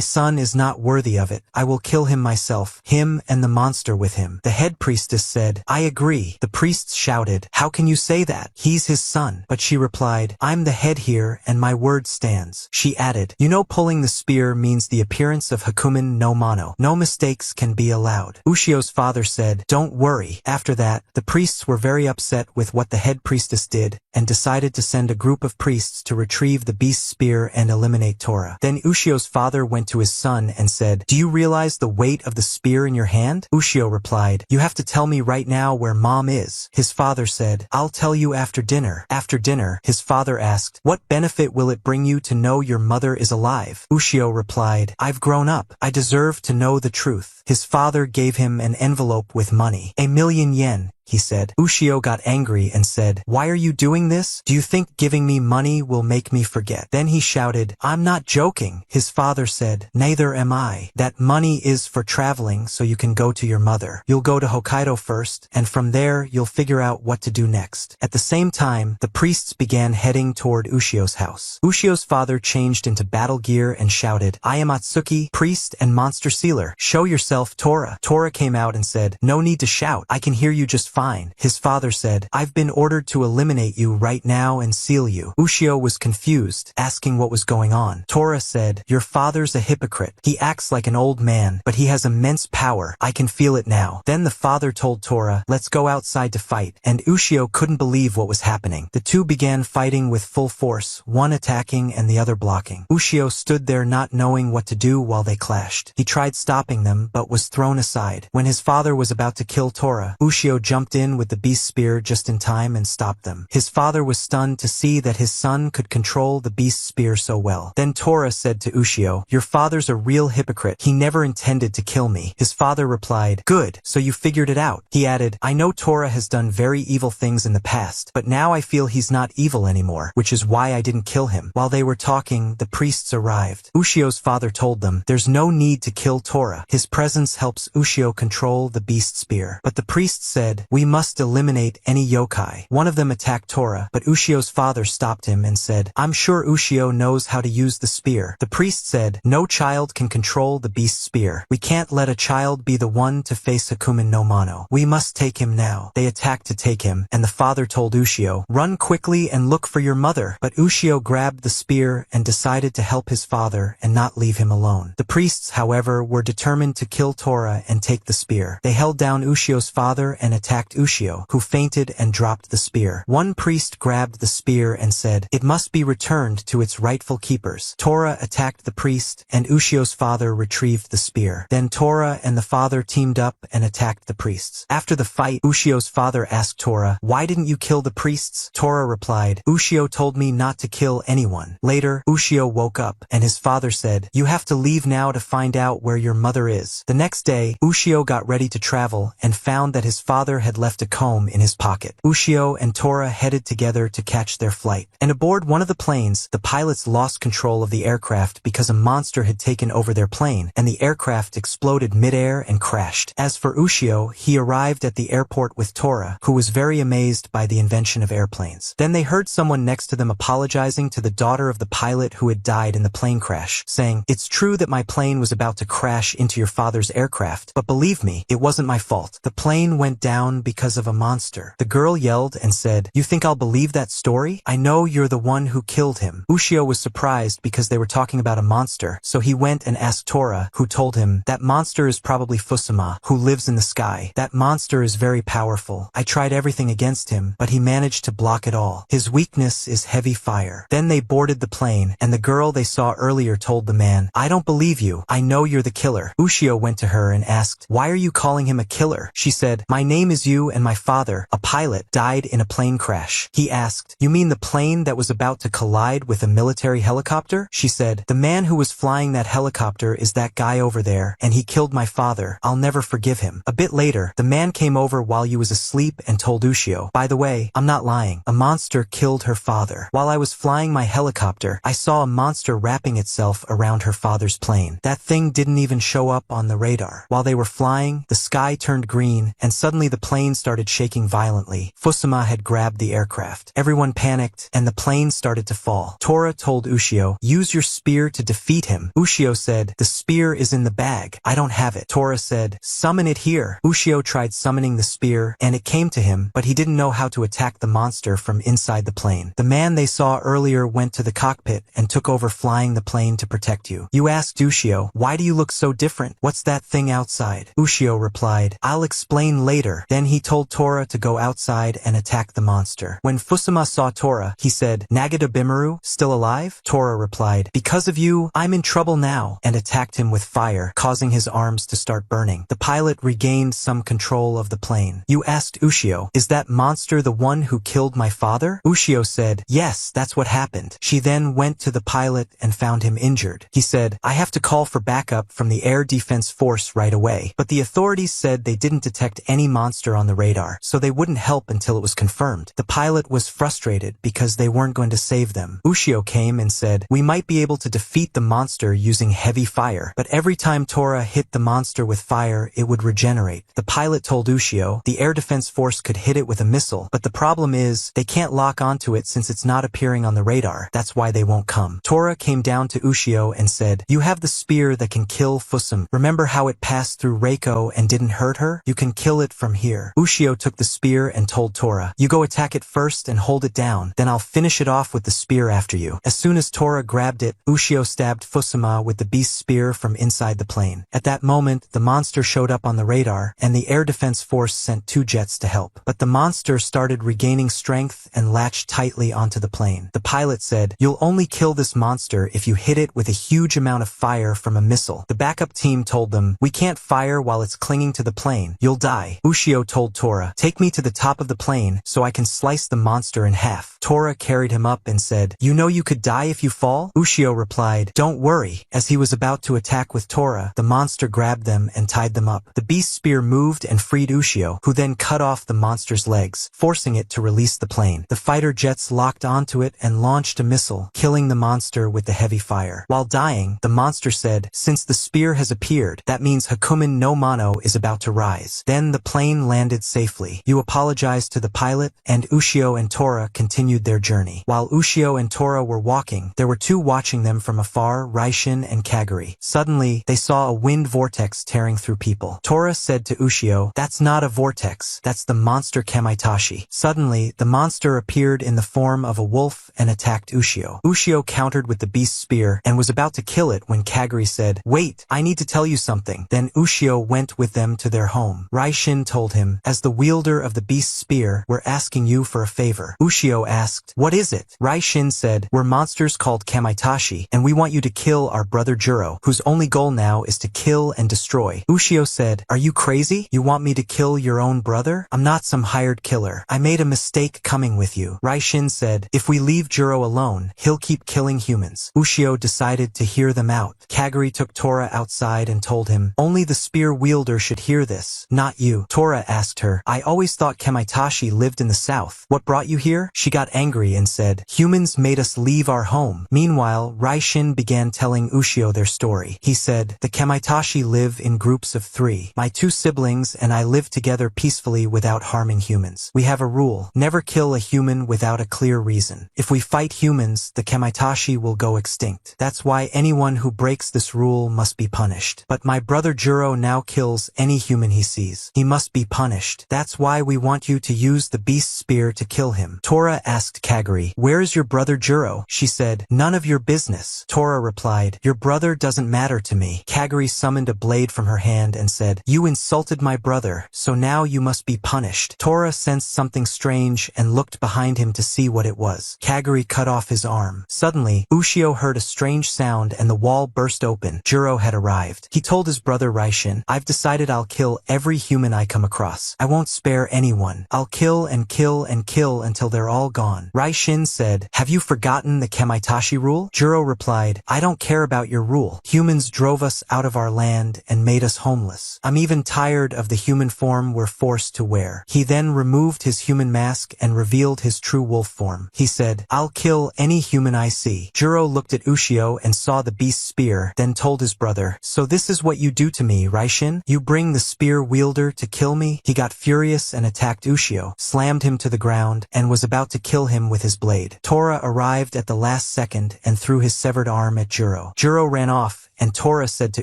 son is not worthy of it, I will kill him myself, him and the monster with him. The head priestess said, I agree. The priests shouted, how can you say that? He's his son. But she replied, I'm the head here and my word stands. She added, you know pulling the spear means the appearance of Hakumen no Mano. No mistakes can be allowed. Ushio's father said, don't worry. After that, the priests were very upset with what the head priestess did and decided to send a group of priests to retrieve the beast's spear and eliminate Tora. Then Ushio's father went to his son and said, do you realize the weight of the spear in your hand? Ushio replied, you have to tell me right now where mom is. His father said, I'll tell you after dinner. After dinner, his father asked, what benefit will it bring you to know your mother is alive? Ushio replied, I've grown up. I deserve to know the truth. His father gave him an envelope with money. 1,000,000 yen. He said. Ushio got angry and said, why are you doing this? Do you think giving me money will make me forget? Then he shouted, I'm not joking. His father said, neither am I. That money is for traveling so you can go to your mother. You'll go to Hokkaido first, and from there you'll figure out what to do next. At the same time, the priests began heading toward Ushio's house. Ushio's father changed into battle gear and shouted, I am Atsuki, priest and monster sealer. Show yourself, Tora. Tora came out and said, no need to shout. I can hear you just fine. His father said, I've been ordered to eliminate you right now and seal you. Ushio was confused, asking what was going on. Tora said, your father's a hypocrite. He acts like an old man, but he has immense power. I can feel it now. Then the father told Tora, let's go outside to fight, and Ushio couldn't believe what was happening. The two began fighting with full force, one attacking and the other blocking. Ushio stood there not knowing what to do while they clashed. He tried stopping them, but was thrown aside. When his father was about to kill Tora, Ushio jumped in with the beast spear just in time and stopped them. His father was stunned to see that his son could control the beast spear so well. Then Tora said to Ushio, your father's a real hypocrite. He never intended to kill me. His father replied, good, so you figured it out. He added, I know Tora has done very evil things in the past, but now I feel he's not evil anymore, which is why I didn't kill him. While they were talking, the priests arrived. Ushio's father told them, there's no need to kill Tora. His presence helps Ushio control the beast spear. But the priests said, we must eliminate any yokai. One of them attacked Tora, but Ushio's father stopped him and said, I'm sure Ushio knows how to use the spear. The priest said, no child can control the beast spear. We can't let a child be the one to face Hakumen no Mano. We must take him now. They attacked to take him, and the father told Ushio, run quickly and look for your mother. But Ushio grabbed the spear and decided to help his father and not leave him alone. The priests, however, were determined to kill Tora and take the spear. They held down Ushio's father and attacked Ushio, who fainted and dropped the spear. One priest grabbed the spear and said, it must be returned to its rightful keepers. Tora attacked the priest, and Ushio's father retrieved the spear. Then Tora and the father teamed up and attacked the priests. After the fight, Ushio's father asked Tora, why didn't you kill the priests? Tora replied, Ushio told me not to kill anyone. Later, Ushio woke up, and his father said, you have to leave now to find out where your mother is. The next day, Ushio got ready to travel and found that his father had had left a comb in his pocket. Ushio and Tora headed together to catch their flight. And aboard one of the planes, the pilots lost control of the aircraft because a monster had taken over their plane, and the aircraft exploded midair and crashed. As for Ushio, he arrived at the airport with Tora, who was very amazed by the invention of airplanes. Then they heard someone next to them apologizing to the daughter of the pilot who had died in the plane crash, saying, "It's true that my plane was about to crash into your father's aircraft, but believe me, it wasn't my fault. The plane went down because of a monster." The girl yelled and said, "You think I'll believe that story? I know you're the one who killed him." Ushio was surprised because they were talking about a monster, so he went and asked Tora, who told him, "That monster is probably Fusama, who lives in the sky. That monster is very powerful. I tried everything against him, but he managed to block it all. His weakness is heavy fire." Then they boarded the plane, and the girl they saw earlier told the man, "I don't believe you. I know you're the killer." Ushio went to her and asked, "Why are you calling him a killer?" She said, "My name is Yu and my father, a pilot, died in a plane crash." He asked, "You mean the plane that was about to collide with a military helicopter?" She said, "The man who was flying that helicopter is that guy over there, and he killed my father. I'll never forgive him." A bit later, the man came over while you was asleep and told Ushio, "By the way, I'm not lying. A monster killed her father. While I was flying my helicopter, I saw a monster wrapping itself around her father's plane. That thing didn't even show up on the radar. While they were flying, the sky turned green, and suddenly the plane started shaking violently. Fusama had grabbed the aircraft. Everyone panicked, and the plane started to fall. Tora told Ushio, "Use your spear to defeat him." Ushio said, "The spear is in the bag. I don't have it." Tora said, "Summon it here." Ushio tried summoning the spear, and it came to him, but he didn't know how to attack the monster from inside the plane. The man they saw earlier went to the cockpit and took over flying the plane to protect you. You asked Ushio, "Why do you look so different? What's that thing outside?" Ushio replied, "I'll explain later." Then he told Tora to go outside and attack the monster. When Fusama saw Tora, he said, "Nagata Bimaru, still alive?" Tora replied, "Because of you, I'm in trouble now," and attacked him with fire, causing his arms to start burning. The pilot regained some control of the plane. You asked Ushio, "Is that monster the one who killed my father?" Ushio said, "Yes, that's what happened." She then went to the pilot and found him injured. He said, "I have to call for backup from the Air Defense Force right away." But the authorities said they didn't detect any monster on the radar, so they wouldn't help until it was confirmed. The pilot was frustrated because they weren't going to save them. Ushio came and said, "We might be able to defeat the monster using heavy fire, but every time Tora hit the monster with fire, it would regenerate." The pilot told Ushio, "The Air Defense Force could hit it with a missile, but the problem is, they can't lock onto it since it's not appearing on the radar. That's why they won't come." Tora came down to Ushio and said, "You have the spear that can kill Fusam. Remember how it passed through Reiko and didn't hurt her? You can kill it from here." Ushio took the spear and told Tora, "You go attack it first and hold it down, then I'll finish it off with the spear after you." As soon as Tora grabbed it, Ushio stabbed Fusama with the beast's spear from inside the plane. At that moment, the monster showed up on the radar, and the Air Defense Force sent 2 jets to help. But the monster started regaining strength and latched tightly onto the plane. The pilot said, "You'll only kill this monster if you hit it with a huge amount of fire from a missile." The backup team told them, "We can't fire while it's clinging to the plane. You'll die." Ushio told Tora, "Take me to the top of the plane so I can slice the monster in half." Tora carried him up and said, "You know you could die if you fall?" Ushio replied, "Don't worry." As he was about to attack with Tora, the monster grabbed them and tied them up. The beast's spear moved and freed Ushio, who then cut off the monster's legs, forcing it to release the plane. The fighter jets locked onto it and launched a missile, killing the monster with the heavy fire. While dying, the monster said, "Since the spear has appeared, that means Hakumen no Mano is about to rise." Then the plane landed safely. You apologized to the pilot, and Ushio and Tora continued their journey. While Ushio and Tora were walking, there were 2 watching them from afar, Raishin and Kaguri. Suddenly, they saw a wind vortex tearing through people. Tora said to Ushio, "That's not a vortex, that's the monster Kamitashi." Suddenly, the monster appeared in the form of a wolf and attacked Ushio. Ushio countered with the beast's spear and was about to kill it when Kaguri said, "Wait, I need to tell you something." Then Ushio went with them to their home. Raishin told him, "As the wielder of the beast's spear, we're asking you for a favor." Ushio asked, "What is it?" Raishin said, "We're monsters called Kamitashi, and we want you to kill our brother Juro, whose only goal now is to kill and destroy." Ushio said, "Are you crazy? You want me to kill your own brother? I'm not some hired killer. I made a mistake coming with you." Raishin said, "If we leave Juro alone, he'll keep killing humans." Ushio decided to hear them out. Kaguri took Tora outside and told him, "Only the spear wielder should hear this, not you." Tora asked asked her, I always thought Kamitashi lived in the south. What brought you here? She got angry and said, humans made us leave our home. Meanwhile, Raishin began telling Ushio their story. He said, the Kamitashi live in groups of 3. My 2 siblings and I live together peacefully without harming humans. We have a rule, never kill a human without a clear reason. If we fight humans, the Kamitashi will go extinct. That's why anyone who breaks this rule must be punished. But my brother Juro now kills any human he sees. He must be punished. That's why we want you to use the beast spear to kill him. Tora asked Kaguri, where is your brother Juro? She said, none of your business. Tora replied, your brother doesn't matter to me. Kaguri summoned a blade from her hand and said, you insulted my brother, so now you must be punished. Tora sensed something strange and looked behind him to see what it was. Kaguri cut off his arm. Suddenly, Ushio heard a strange sound and the wall burst open. Juro had arrived. He told his brother Raishin, I've decided I'll kill every human I come across. I won't spare anyone. I'll kill and kill and kill until they're all gone. Raishin said, have you forgotten the Kamitashi rule? Juro replied, I don't care about your rule. Humans drove us out of our land and made us homeless. I'm even tired of the human form we're forced to wear. He then removed his human mask and revealed his true wolf form. He said, I'll kill any human I see. Juro looked at Ushio and saw the beast's spear, then told his brother, so this is what you do to me, Raishin? You bring the spear wielder to kill me? He got furious and attacked Ushio, slammed him to the ground, and was about to kill him with his blade. Tora arrived at the last second and threw his severed arm at Juro. Juro ran off, and Tora said to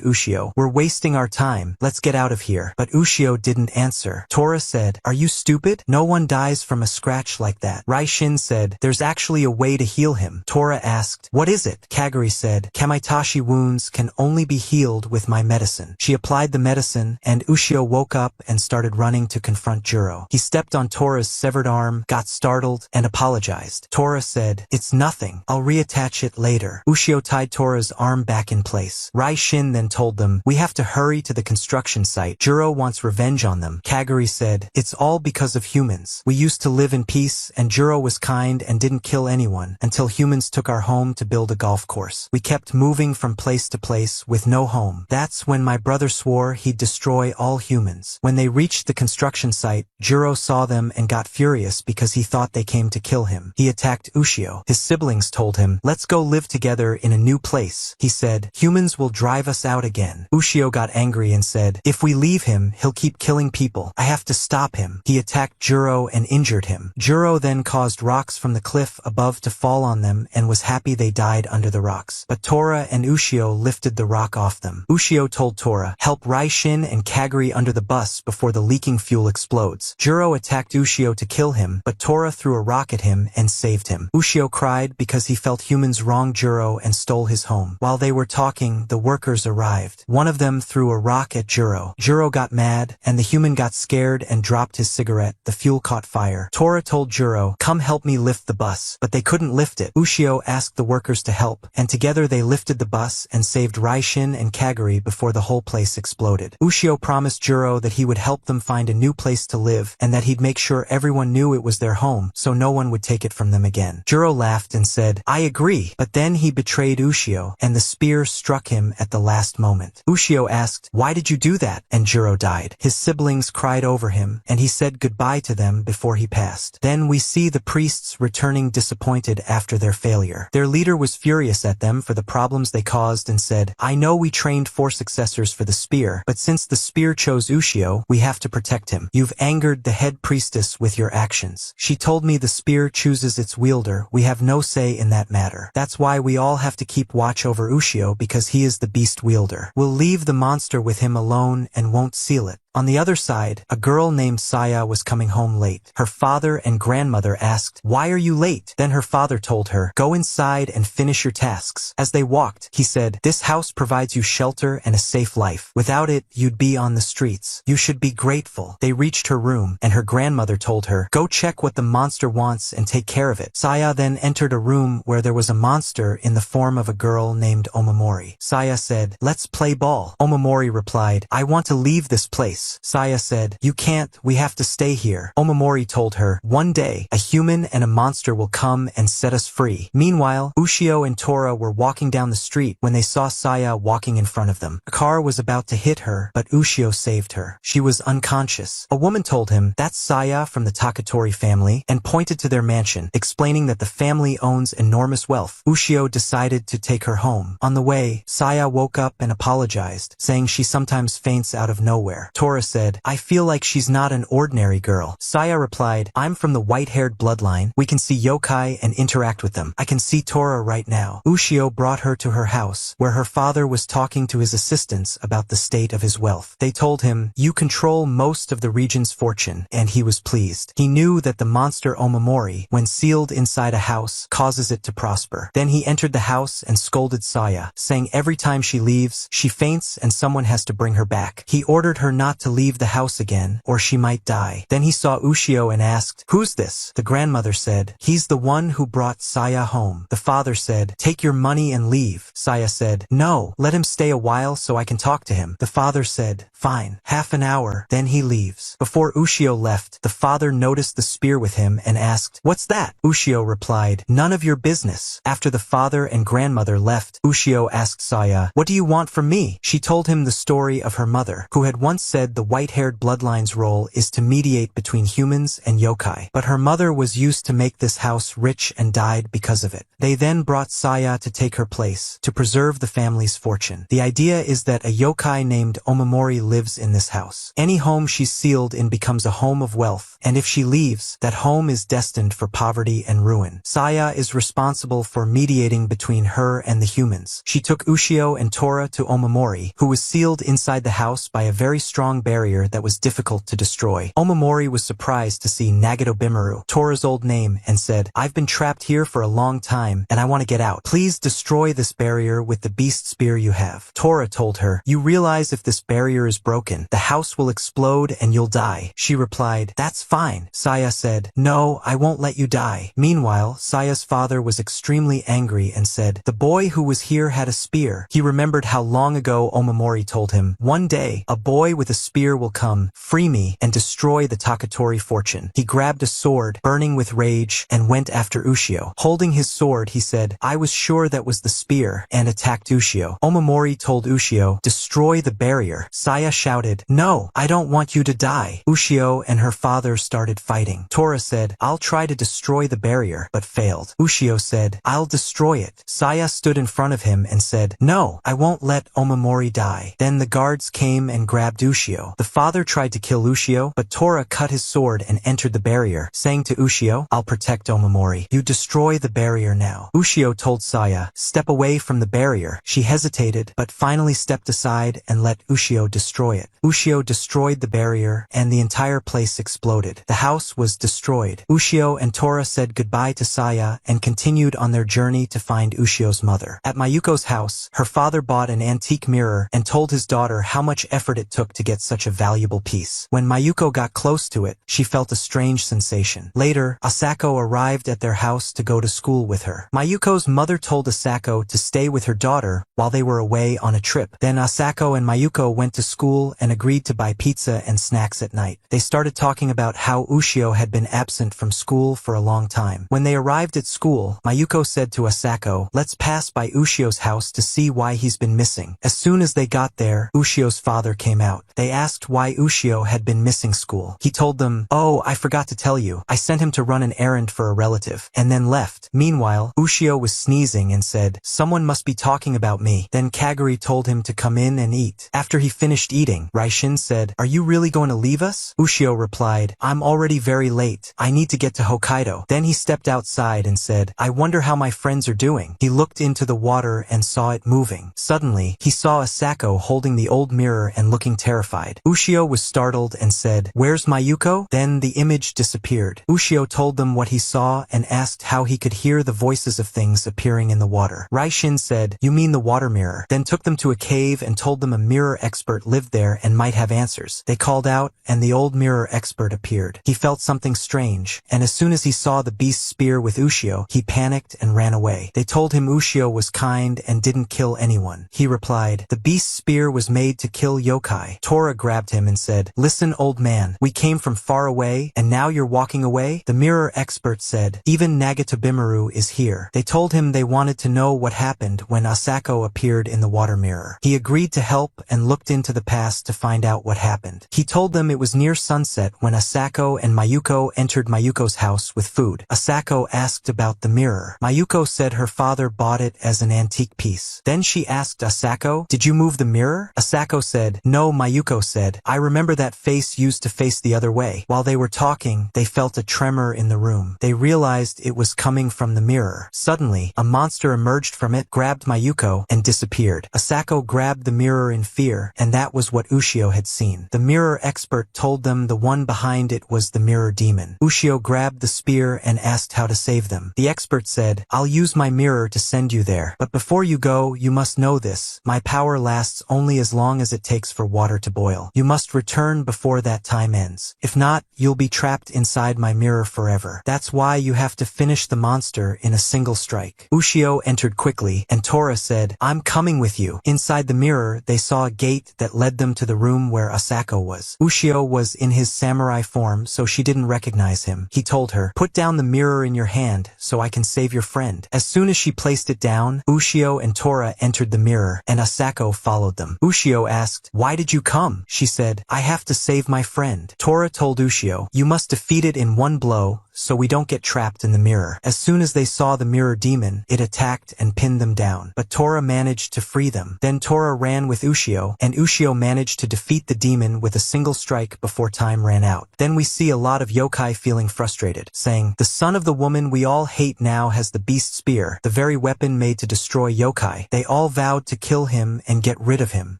Ushio, we're wasting our time, let's get out of here. But Ushio didn't answer. Tora said, are you stupid? No one dies from a scratch like that. Raishin said, there's actually a way to heal him. Tora asked, what is it? Kaguri said, Kamitashi wounds can only be healed with my medicine. She applied the medicine, and Ushio woke up and started running to confront Juro. He stepped on Tora's severed arm, got startled, and apologized. Tora said, it's nothing. I'll reattach it later. Ushio tied Tora's arm back in place. Raishin then told them, we have to hurry to the construction site. Juro wants revenge on them. Kaguri said, it's all because of humans. We used to live in peace, and Juro was kind and didn't kill anyone until humans took our home to build a golf course. We kept moving from place to place with no home. That's when my brother swore he'd destroy all humans. When they reached the construction site, Juro saw them and got furious because he thought they came to kill him. He attacked Ushio. His siblings told him, let's go live together in a new place. He said, humans will drive us out again. Ushio got angry and said, if we leave him, he'll keep killing people. I have to stop him. He attacked Juro and injured him. Juro then caused rocks from the cliff above to fall on them and was happy they died under the rocks. But Tora and Ushio lifted the rock off them. Ushio told Tora, help Raishin and Kaguri under the bus before the leaking fuel explodes. Juro attacked Ushio to kill him, but Tora threw a rock at him and saved him. Ushio cried because he felt humans wronged Juro and stole his home. While they were talking, the workers arrived. One of them threw a rock at Juro. Juro got mad, and the human got scared and dropped his cigarette. The fuel caught fire. Tora told Juro, come help me lift the bus. But they couldn't lift it. Ushio asked the workers to help, and together they lifted the bus and saved Raishin and Kaguri before the whole place exploded. Ushio promised Juro that he would help them find a new place to live, and that he'd make sure everyone knew it was their home, so no one would take it from them again. Juro laughed and said, I agree. But then he betrayed Ushio, and the spear struck him at the last moment. Ushio asked, why did you do that? And Juro died. His siblings cried over him, and he said goodbye to them before he passed. Then we see the priests returning disappointed after their failure. Their leader was furious at them for the problems they caused and said, I know we trained 4 successors for the spear, but since the spear chose Ushio, we have to protect him. You've angered the head priestess with your actions. She told me the spear chooses its wielder. We have no say in that matter. That's why we all have to keep watch over Ushio because he is the beast wielder. We'll leave the monster with him alone and won't seal it. On the other side, a girl named Saya was coming home late. Her father and grandmother asked, why are you late? Then her father told her, go inside and finish your tasks. As they walked, he said, this house provides you shelter and a safe life. Without it, you'd be on the streets. You should be grateful. They reached her room, and her grandmother told her, go check what the monster wants and take care of it. Saya then entered a room where there was a monster in the form of a girl named Omamori. Saya said, let's play ball. Omamori replied, I want to leave this place. voice. Saya said, "You can't, we have to stay here." Omamori told her, "One day, a human and a monster will come and set us free." Meanwhile, Ushio and Tora were walking down the street when they saw Saya walking in front of them. A car was about to hit her, but Ushio saved her. She was unconscious. A woman told him, "That's Saya from the Takatori family," and pointed to their mansion, explaining that the family owns enormous wealth. Ushio decided to take her home. On the way, Saya woke up and apologized, saying she sometimes faints out of nowhere. Tora said, "I feel like she's not an ordinary girl." Saya replied, "I'm from the white-haired bloodline. We can see yokai and interact with them. I can see Tora right now." Ushio brought her to her house, where her father was talking to his assistants about the state of his wealth. They told him, "You control most of the region's fortune," and he was pleased. He knew that the monster Omamori, when sealed inside a house, causes it to prosper. Then he entered the house and scolded Saya, saying every time she leaves, she faints and someone has to bring her back. He ordered her not to leave the house again, or she might die. Then he saw Ushio and asked, "Who's this?" The grandmother said, "He's the one who brought Saya home." The father said, "Take your money and leave." Saya said, "No, let him stay a while so I can talk to him." The father said, "Fine, half an hour, then he leaves." Before Ushio left, the father noticed the spear with him and asked, "What's that?" Ushio replied, "None of your business." After the father and grandmother left, Ushio asked Saya, "What do you want from me?" She told him the story of her mother, who had once said the white-haired bloodline's role is to mediate between humans and yokai. But her mother was used to make this house rich and died because of it. They then brought Saya to take her place, to preserve the family's fortune. The idea is that a yokai named Omamori lives in this house. Any home she's sealed in becomes a home of wealth, and if she leaves, that home is destined for poverty and ruin. Saya is responsible for mediating between her and the humans. She took Ushio and Tora to Omamori, who was sealed inside the house by a very strong barrier that was difficult to destroy. Omamori was surprised to see Nagato-bimaru, Tora's old name, and said, "I've been trapped here for a long time, and I want to get out. Please destroy this barrier with the beast spear you have." Tora told her, "You realize if this barrier is broken, the house will explode and you'll die." She replied, "That's fine." Saya said, "No, I won't let you die." Meanwhile, Saya's father was extremely angry and said, "The boy who was here had a spear." He remembered how long ago Omamori told him, "One day, a boy with a spear will come, free me, and destroy the Takatori fortune." He grabbed a sword, burning with rage, and went after Ushio. Holding his sword, he said, "I was sure that was the spear," and attacked Ushio. Omamori told Ushio, "Destroy the barrier." Saya shouted, "No, I don't want you to die." Ushio and her father started fighting. Tora said, "I'll try to destroy the barrier," but failed. Ushio said, "I'll destroy it." Saya stood in front of him and said, "No, I won't let Omamori die." Then the guards came and grabbed Ushio. The father tried to kill Ushio, but Tora cut his sword and entered the barrier, saying to Ushio, "I'll protect Omamori. You destroy the barrier now." Ushio told Saya, "Step away from the barrier." She hesitated, but finally stepped aside and let Ushio destroy it. Ushio destroyed the barrier, and the entire place exploded. The house was destroyed. Ushio and Tora said goodbye to Saya and continued on their journey to find Ushio's mother. At Mayuko's house, her father bought an antique mirror and told his daughter how much effort it took to get such a valuable piece. When Mayuko got close to it, she felt a strange sensation. Later, Asako arrived at their house to go to school with her. Mayuko's mother told Asako to stay with her daughter while they were away on a trip. Then Asako and Mayuko went to school and agreed to buy pizza and snacks at night. They started talking about how Ushio had been absent from school for a long time. When they arrived at school, Mayuko said to Asako, "Let's pass by Ushio's house to see why he's been missing." As soon as they got there, Ushio's father came out. They asked why Ushio had been missing school. He told them, "Oh, I forgot to tell you. I sent him to run an errand for a relative," and then left. Meanwhile, Ushio was sneezing and said, "Someone must be talking about me." Then Kaguri told him to come in and eat. After he finished eating, Raishin said, "Are you really going to leave us?" Ushio replied, "I'm already very late. I need to get to Hokkaido." Then he stepped outside and said, "I wonder how my friends are doing." He looked into the water and saw it moving. Suddenly, he saw Asako holding the old mirror and looking terrified. Ushio was startled and said, "Where's Mayuko?" Then the image disappeared. Ushio told them what he saw and asked how he could hear the voices of things appearing in the water. Raishin said, "You mean the water mirror?" Then took them to a cave and told them a mirror expert lived there and might have answers. They called out, and the old mirror expert appeared. He felt something strange, and as soon as he saw the beast's spear with Ushio, he panicked and ran away. They told him Ushio was kind and didn't kill anyone. He replied, "The beast's spear was made to kill yokai." Tora Tora grabbed him and said, "Listen, old man, we came from far away, and now you're walking away?" The mirror expert said, "Even Nagatobimaru is here." They told him they wanted to know what happened when Asako appeared in the water mirror. He agreed to help and looked into the past to find out what happened. He told them it was near sunset when Asako and Mayuko entered Mayuko's house with food. Asako asked about the mirror. Mayuko said her father bought it as an antique piece. Then she asked Asako, "Did you move the mirror?" Asako said, "No." Mayuko said, "I remember that face used to face the other way." While they were talking, they felt a tremor in the room. They realized it was coming from the mirror. Suddenly, a monster emerged from it, grabbed Mayuko, and disappeared. Asako grabbed the mirror in fear, and that was what Ushio had seen. The mirror expert told them the one behind it was the mirror demon. Ushio grabbed the spear and asked how to save them. The expert said, "I'll use my mirror to send you there. But before you go, you must know this. My power lasts only as long as it takes for water to boil. You must return before that time ends. If not, you'll be trapped inside my mirror forever. That's why you have to finish the monster in a single strike." Ushio entered quickly, and Tora said, "I'm coming with you." Inside the mirror, they saw a gate that led them to the room where Asako was. Ushio was in his samurai form, so she didn't recognize him. He told her, "Put down the mirror in your hand so I can save your friend." As soon as she placed it down, Ushio and Tora entered the mirror, and Asako followed them. Ushio asked, "Why did you come?" She said, "I have to save my friend." Tora told Ushio, "You must defeat it in one blow, so we don't get trapped in the mirror." As soon as they saw the mirror demon, it attacked and pinned them down. But Tora managed to free them. Then Tora ran with Ushio, and Ushio managed to defeat the demon with a single strike before time ran out. Then we see a lot of yokai feeling frustrated, saying, "The son of the woman we all hate now has the beast spear, the very weapon made to destroy yokai." They all vowed to kill him and get rid of him.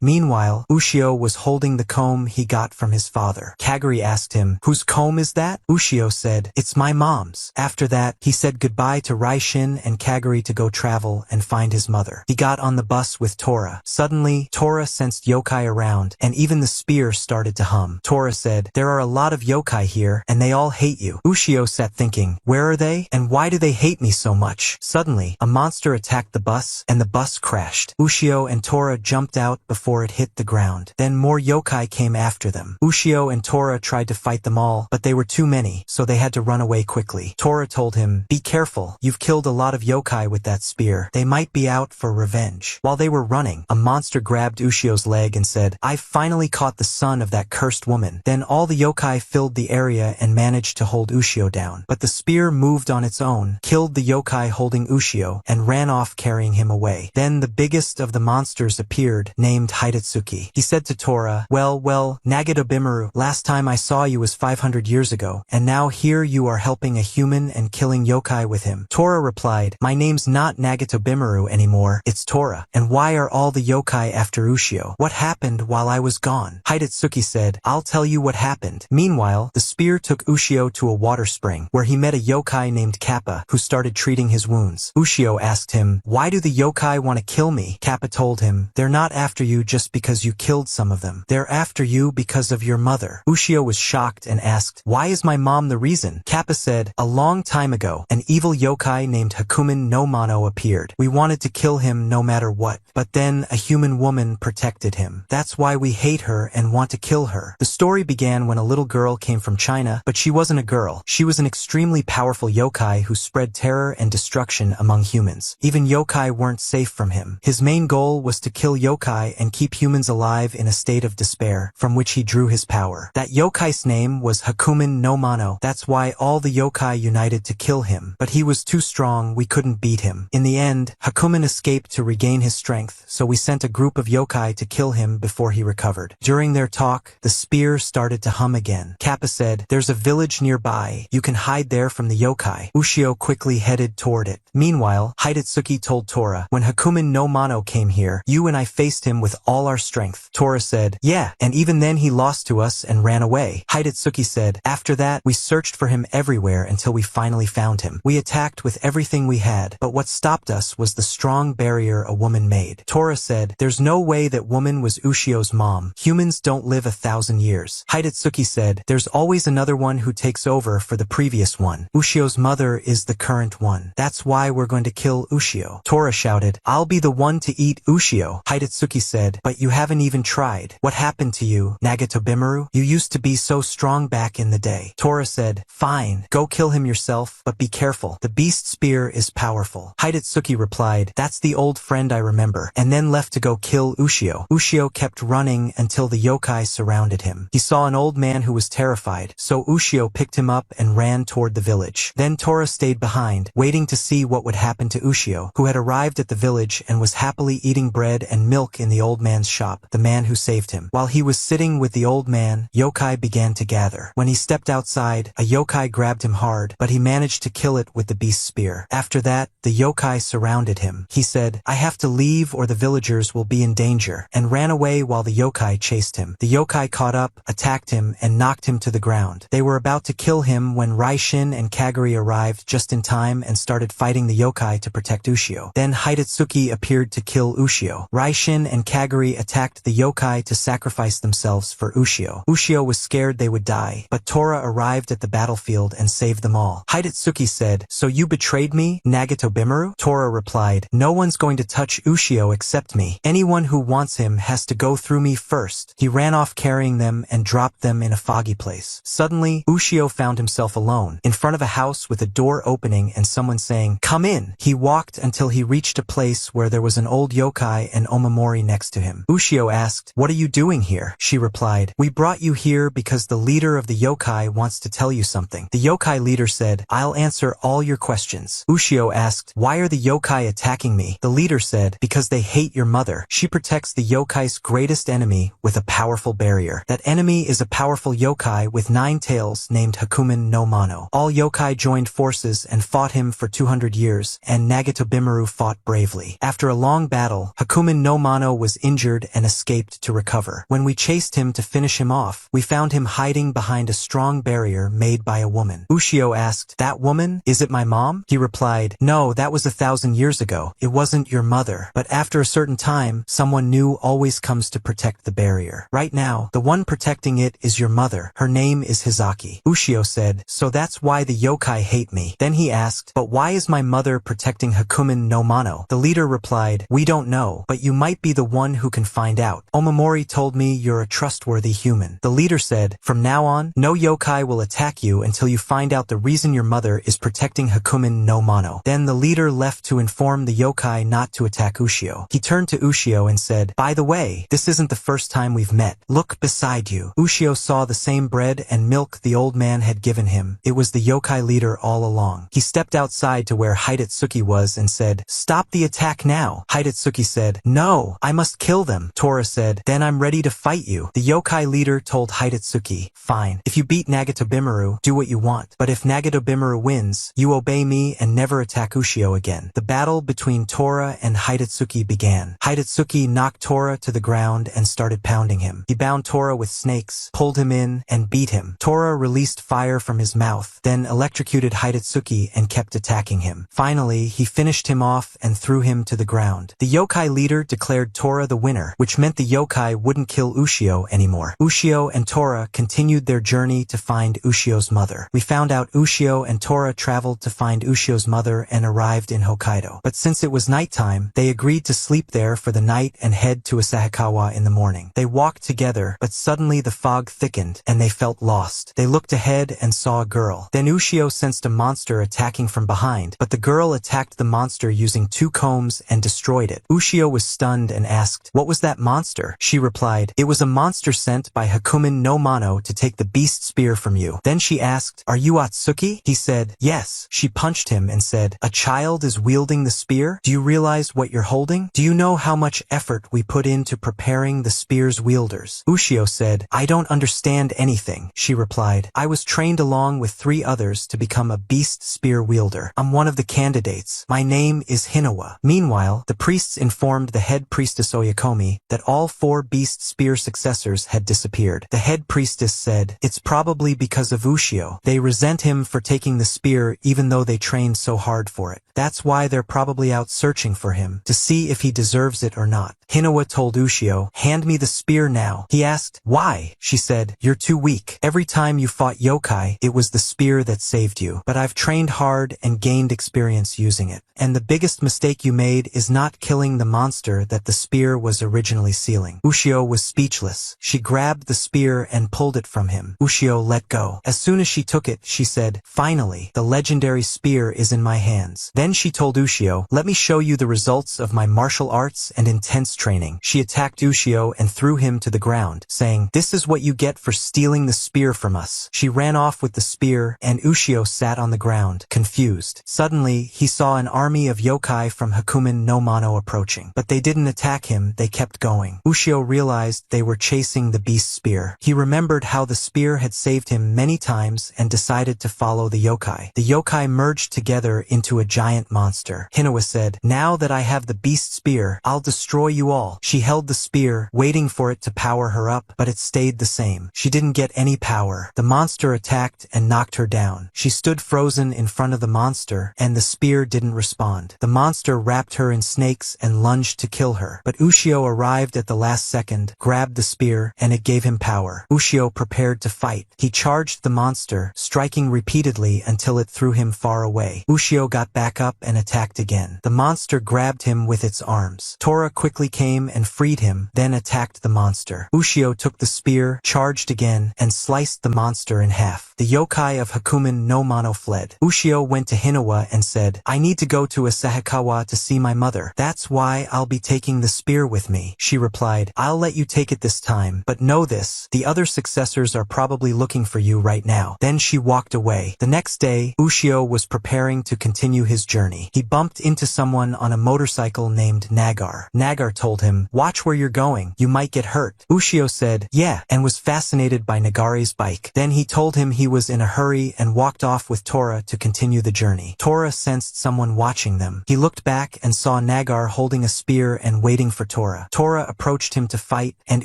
Meanwhile, Ushio was holding the comb he got from his father. Kaguri asked him, "Whose comb is that?" Ushio said, "It's my mom's." After that, he said goodbye to Raishin and Kaguri to go travel and find his mother. He got on the bus with Tora. Suddenly, Tora sensed yokai around, and even the spear started to hum. Tora said, "There are a lot of yokai here, and they all hate you." Ushio sat thinking, "Where are they? And why do they hate me so much?" Suddenly, a monster attacked the bus, and the bus crashed. Ushio and Tora jumped out before it hit the ground. Then more yokai came after them. Ushio and Tora tried to fight them all, but they were too many, so they had to run away quickly. Tora told him, "Be careful, you've killed a lot of yokai with that spear. They might be out for revenge." While they were running, a monster grabbed Ushio's leg and said, "I've finally caught the son of that cursed woman." Then all the yokai filled the area and managed to hold Ushio down. But the spear moved on its own, killed the yokai holding Ushio, and ran off carrying him away. Then the biggest of the monsters appeared, named Hidetsuki. He said to Tora, well, Nagatobimaru, last time I saw you was 500 years ago, and now here you are helping a human and killing yokai with him." Tora replied, "My name's not Nagatobimaru anymore, it's Tora. And why are all the yokai after Ushio? What happened while I was gone?" Hidetsuki said, "I'll tell you what happened." Meanwhile, the spear took Ushio to a water spring, where he met a yokai named Kappa, who started treating his wounds. Ushio asked him, "Why do the yokai want to kill me?" Kappa told him, "They're not after you just because you killed some of them. They're after you because of your mother." Ushio was shocked and asked, "Why is my mom the reason?" Kappa said, "A long time ago, an evil yokai named Hakumen no Mano appeared. We wanted to kill him no matter what, but then a human woman protected him. That's why we hate her and want to kill her." The story began when a little girl came from China, but she wasn't a girl. She was an extremely powerful yokai who spread terror and destruction among humans. Even yokai weren't safe from him. His main goal was to kill yokai and keep humans alive in a state of despair, from which he drew his power. That yokai's name was Hakumen no Mano. That's why all the yokai united to kill him, but he was too strong, we couldn't beat him. In the end, Hakumen escaped to regain his strength, so we sent a group of yokai to kill him before he recovered. During their talk, the spear started to hum again. Kappa said, "There's a village nearby. You can hide there from the yokai." Ushio quickly headed toward it. Meanwhile, Hidetsuki told Tora, "When Hakumen no Mano came here, you and I faced him with all our strength." Tora said, "Yeah, and even then he lost to us and ran away." Hidetsuki said, "After that, we searched for him everywhere everywhere until we finally found him. We attacked with everything we had, but what stopped us was the strong barrier a woman made. Tora said, there's no way that woman was Ushio's mom. Humans don't live 1,000 years. Hidetsuki said, there's always another one who takes over for the previous one. Ushio's mother is the current one. That's why we're going to kill Ushio. Tora shouted, I'll be the one to eat Ushio. Hidetsuki said, but you haven't even tried. What happened to you, Nagatobimaru? You used to be so strong back in the day. Tora said, fine, go kill him yourself, but be careful. The beast spear is powerful. Hidetsuki replied, that's the old friend I remember, and then left to go kill Ushio. Ushio kept running until the yokai surrounded him. He saw an old man who was terrified, so Ushio picked him up and ran toward the village. Then Tora stayed behind, waiting to see what would happen to Ushio, who had arrived at the village and was happily eating bread and milk in the old man's shop, the man who saved him. While he was sitting with the old man, yokai began to gather. When he stepped outside, a yokai grabbed him hard, but he managed to kill it with the beast spear. After that, the yokai surrounded him. He said, I have to leave or the villagers will be in danger, and ran away while the yokai chased him. The yokai caught up, attacked him, and knocked him to the ground. They were about to kill him when Raishin and Kaguri arrived just in time and started fighting the yokai to protect Ushio. Then Hidetsuki appeared to kill Ushio. Raishin and Kaguri attacked the yokai to sacrifice themselves for Ushio. Ushio was scared they would die, but Tora arrived at the battlefield and saved them all. Hidetsuki said, so you betrayed me, Nagatobimaru? Tora replied, no one's going to touch Ushio except me. Anyone who wants him has to go through me first. He ran off carrying them and dropped them in a foggy place. Suddenly, Ushio found himself alone, in front of a house with a door opening and someone saying, come in. He walked until he reached a place where there was an old yokai and Omamori next to him. Ushio asked, what are you doing here? She replied, we brought you here because the leader of the yokai wants to tell you something. The yokai leader said, I'll answer all your questions. Ushio asked, why are the yokai attacking me? The leader said, because they hate your mother. She protects the yokai's greatest enemy with a powerful barrier. That enemy is a powerful yokai with 9 tails named Hakumen no Mano. All yokai joined forces and fought him for 200 years, and Nagatobimaru fought bravely. After a long battle, Hakumen no Mano was injured and escaped to recover. When we chased him to finish him off, we found him hiding behind a strong barrier made by a woman. Ushio asked, that woman? Is it my mom? He replied, no, that was 1,000 years ago. It wasn't your mother. But after a certain time, someone new always comes to protect the barrier. Right now, the one protecting it is your mother. Her name is Hizaki. Ushio said, so that's why the yokai hate me. Then he asked, but why is my mother protecting Hakumen no Mano? The leader replied, we don't know, but you might be the one who can find out. Omamori told me you're a trustworthy human. The leader said, from now on, no yokai will attack you until you find out the reason your mother is protecting Hakumen no Mano. Then the leader left to inform the yokai not to attack Ushio. He turned to Ushio and said, by the way, this isn't the first time we've met. Look beside you. Ushio saw the same bread and milk the old man had given him. It was the yokai leader all along. He stepped outside to where Hidetsuki was and said, stop the attack now. Hidetsuki said, no, I must kill them. Tora said, then I'm ready to fight you. The yokai leader told Hidetsuki, fine. If you beat Nagatobimaru, do what you want. But if Nagatobimaru wins, you obey me and never attack Ushio again. The battle between Tora and Hidetsuki began. Hidetsuki knocked Tora to the ground and started pounding him. He bound Tora with snakes, pulled him in, and beat him. Tora released fire from his mouth, then electrocuted Hidetsuki and kept attacking him. Finally, he finished him off and threw him to the ground. The yokai leader declared Tora the winner, which meant the yokai wouldn't kill Ushio anymore. Ushio and Tora continued their journey to find Ushio's mother. We found out Ushio and Tora traveled to find Ushio's mother and arrived in Hokkaido. But since it was nighttime, they agreed to sleep there for the night and head to Asahikawa in the morning. They walked together, but suddenly the fog thickened, and they felt lost. They looked ahead and saw a girl. Then Ushio sensed a monster attacking from behind, but the girl attacked the monster using 2 combs and destroyed it. Ushio was stunned and asked, what was that monster? She replied, it was a monster sent by Hakumen no Mano to take the beast spear from you. Then she asked, are you Atsuki? He said, yes. She punched him and said, a child is wielding the spear? Do you realize what you're holding? Do you know how much effort we put into preparing the spear's wielders? Ushio said, I don't understand anything. She replied, I was trained along with 3 others to become a beast spear wielder. I'm one of the candidates. My name is Hinawa. Meanwhile, the priests informed the head priestess Oyakomi that all 4 beast spear successors had disappeared. The head priestess said, it's probably because of Ushio. They They resent him for taking the spear even though they trained so hard for it. That's why they're probably out searching for him, to see if he deserves it or not. Hinawa told Ushio, "Hand me the spear now." He asked, "Why?" She said, "You're too weak. Every time you fought yokai, it was the spear that saved you. But I've trained hard and gained experience using it. And the biggest mistake you made is not killing the monster that the spear was originally sealing." Ushio was speechless. She grabbed the spear and pulled it from him. Ushio let go. As soon as she took it, she said, "Finally, the legendary spear is in my hands." Then she told Ushio, "Let me show you the results of my martial arts and intense training." She attacked Ushio and threw him to the ground, saying, "This is what you get for stealing the spear from us." She ran off with the spear, and Ushio sat on the ground, confused. Suddenly, he saw an army of yokai from Hakumen no Mano approaching. But they didn't attack him, they kept going. Ushio realized they were chasing the beast spear. He remembered how the spear had saved him many times and decided to follow the yokai. The yokai merged together into a giant monster. Hinawa said, "Now that I have the beast spear, I'll destroy you all." She held the spear, waiting for it to power her up, but it stayed the same. She didn't get any power. The monster attacked and knocked her down. She stood frozen in front of the monster, and the spear didn't respond. The monster wrapped her in snakes and lunged to kill her. But Ushio arrived at the last second, grabbed the spear, and it gave him power. Ushio prepared to fight. He charged the monster, striking repeatedly until it threw him far away. Ushio got back up and attacked again. The monster grabbed him with its arms. Tora quickly came and freed him, then attacked the monster. Ushio took the spear, charged again, and sliced the monster in half. The yokai of Hakumen no Mano fled. Ushio went to Hinawa and said, "I need to go to Asahikawa to see my mother. That's why I'll be taking the spear with me." She replied, "I'll let you take it this time, but know this, the other successors are probably looking for you right now." Then she walked away. The next day, Ushio was preparing to continue his journey. He bumped into someone on a motorcycle named Nagar. Nagar told him, "Watch where you're going, you might get hurt." Ushio said, "Yeah," and was fascinated by Nagari's bike. Then he told him he was in a hurry and walked off with Tora to continue the journey. Tora sensed someone watching them. He looked back and saw Nagar holding a spear and waiting for Tora. Tora approached him to fight, and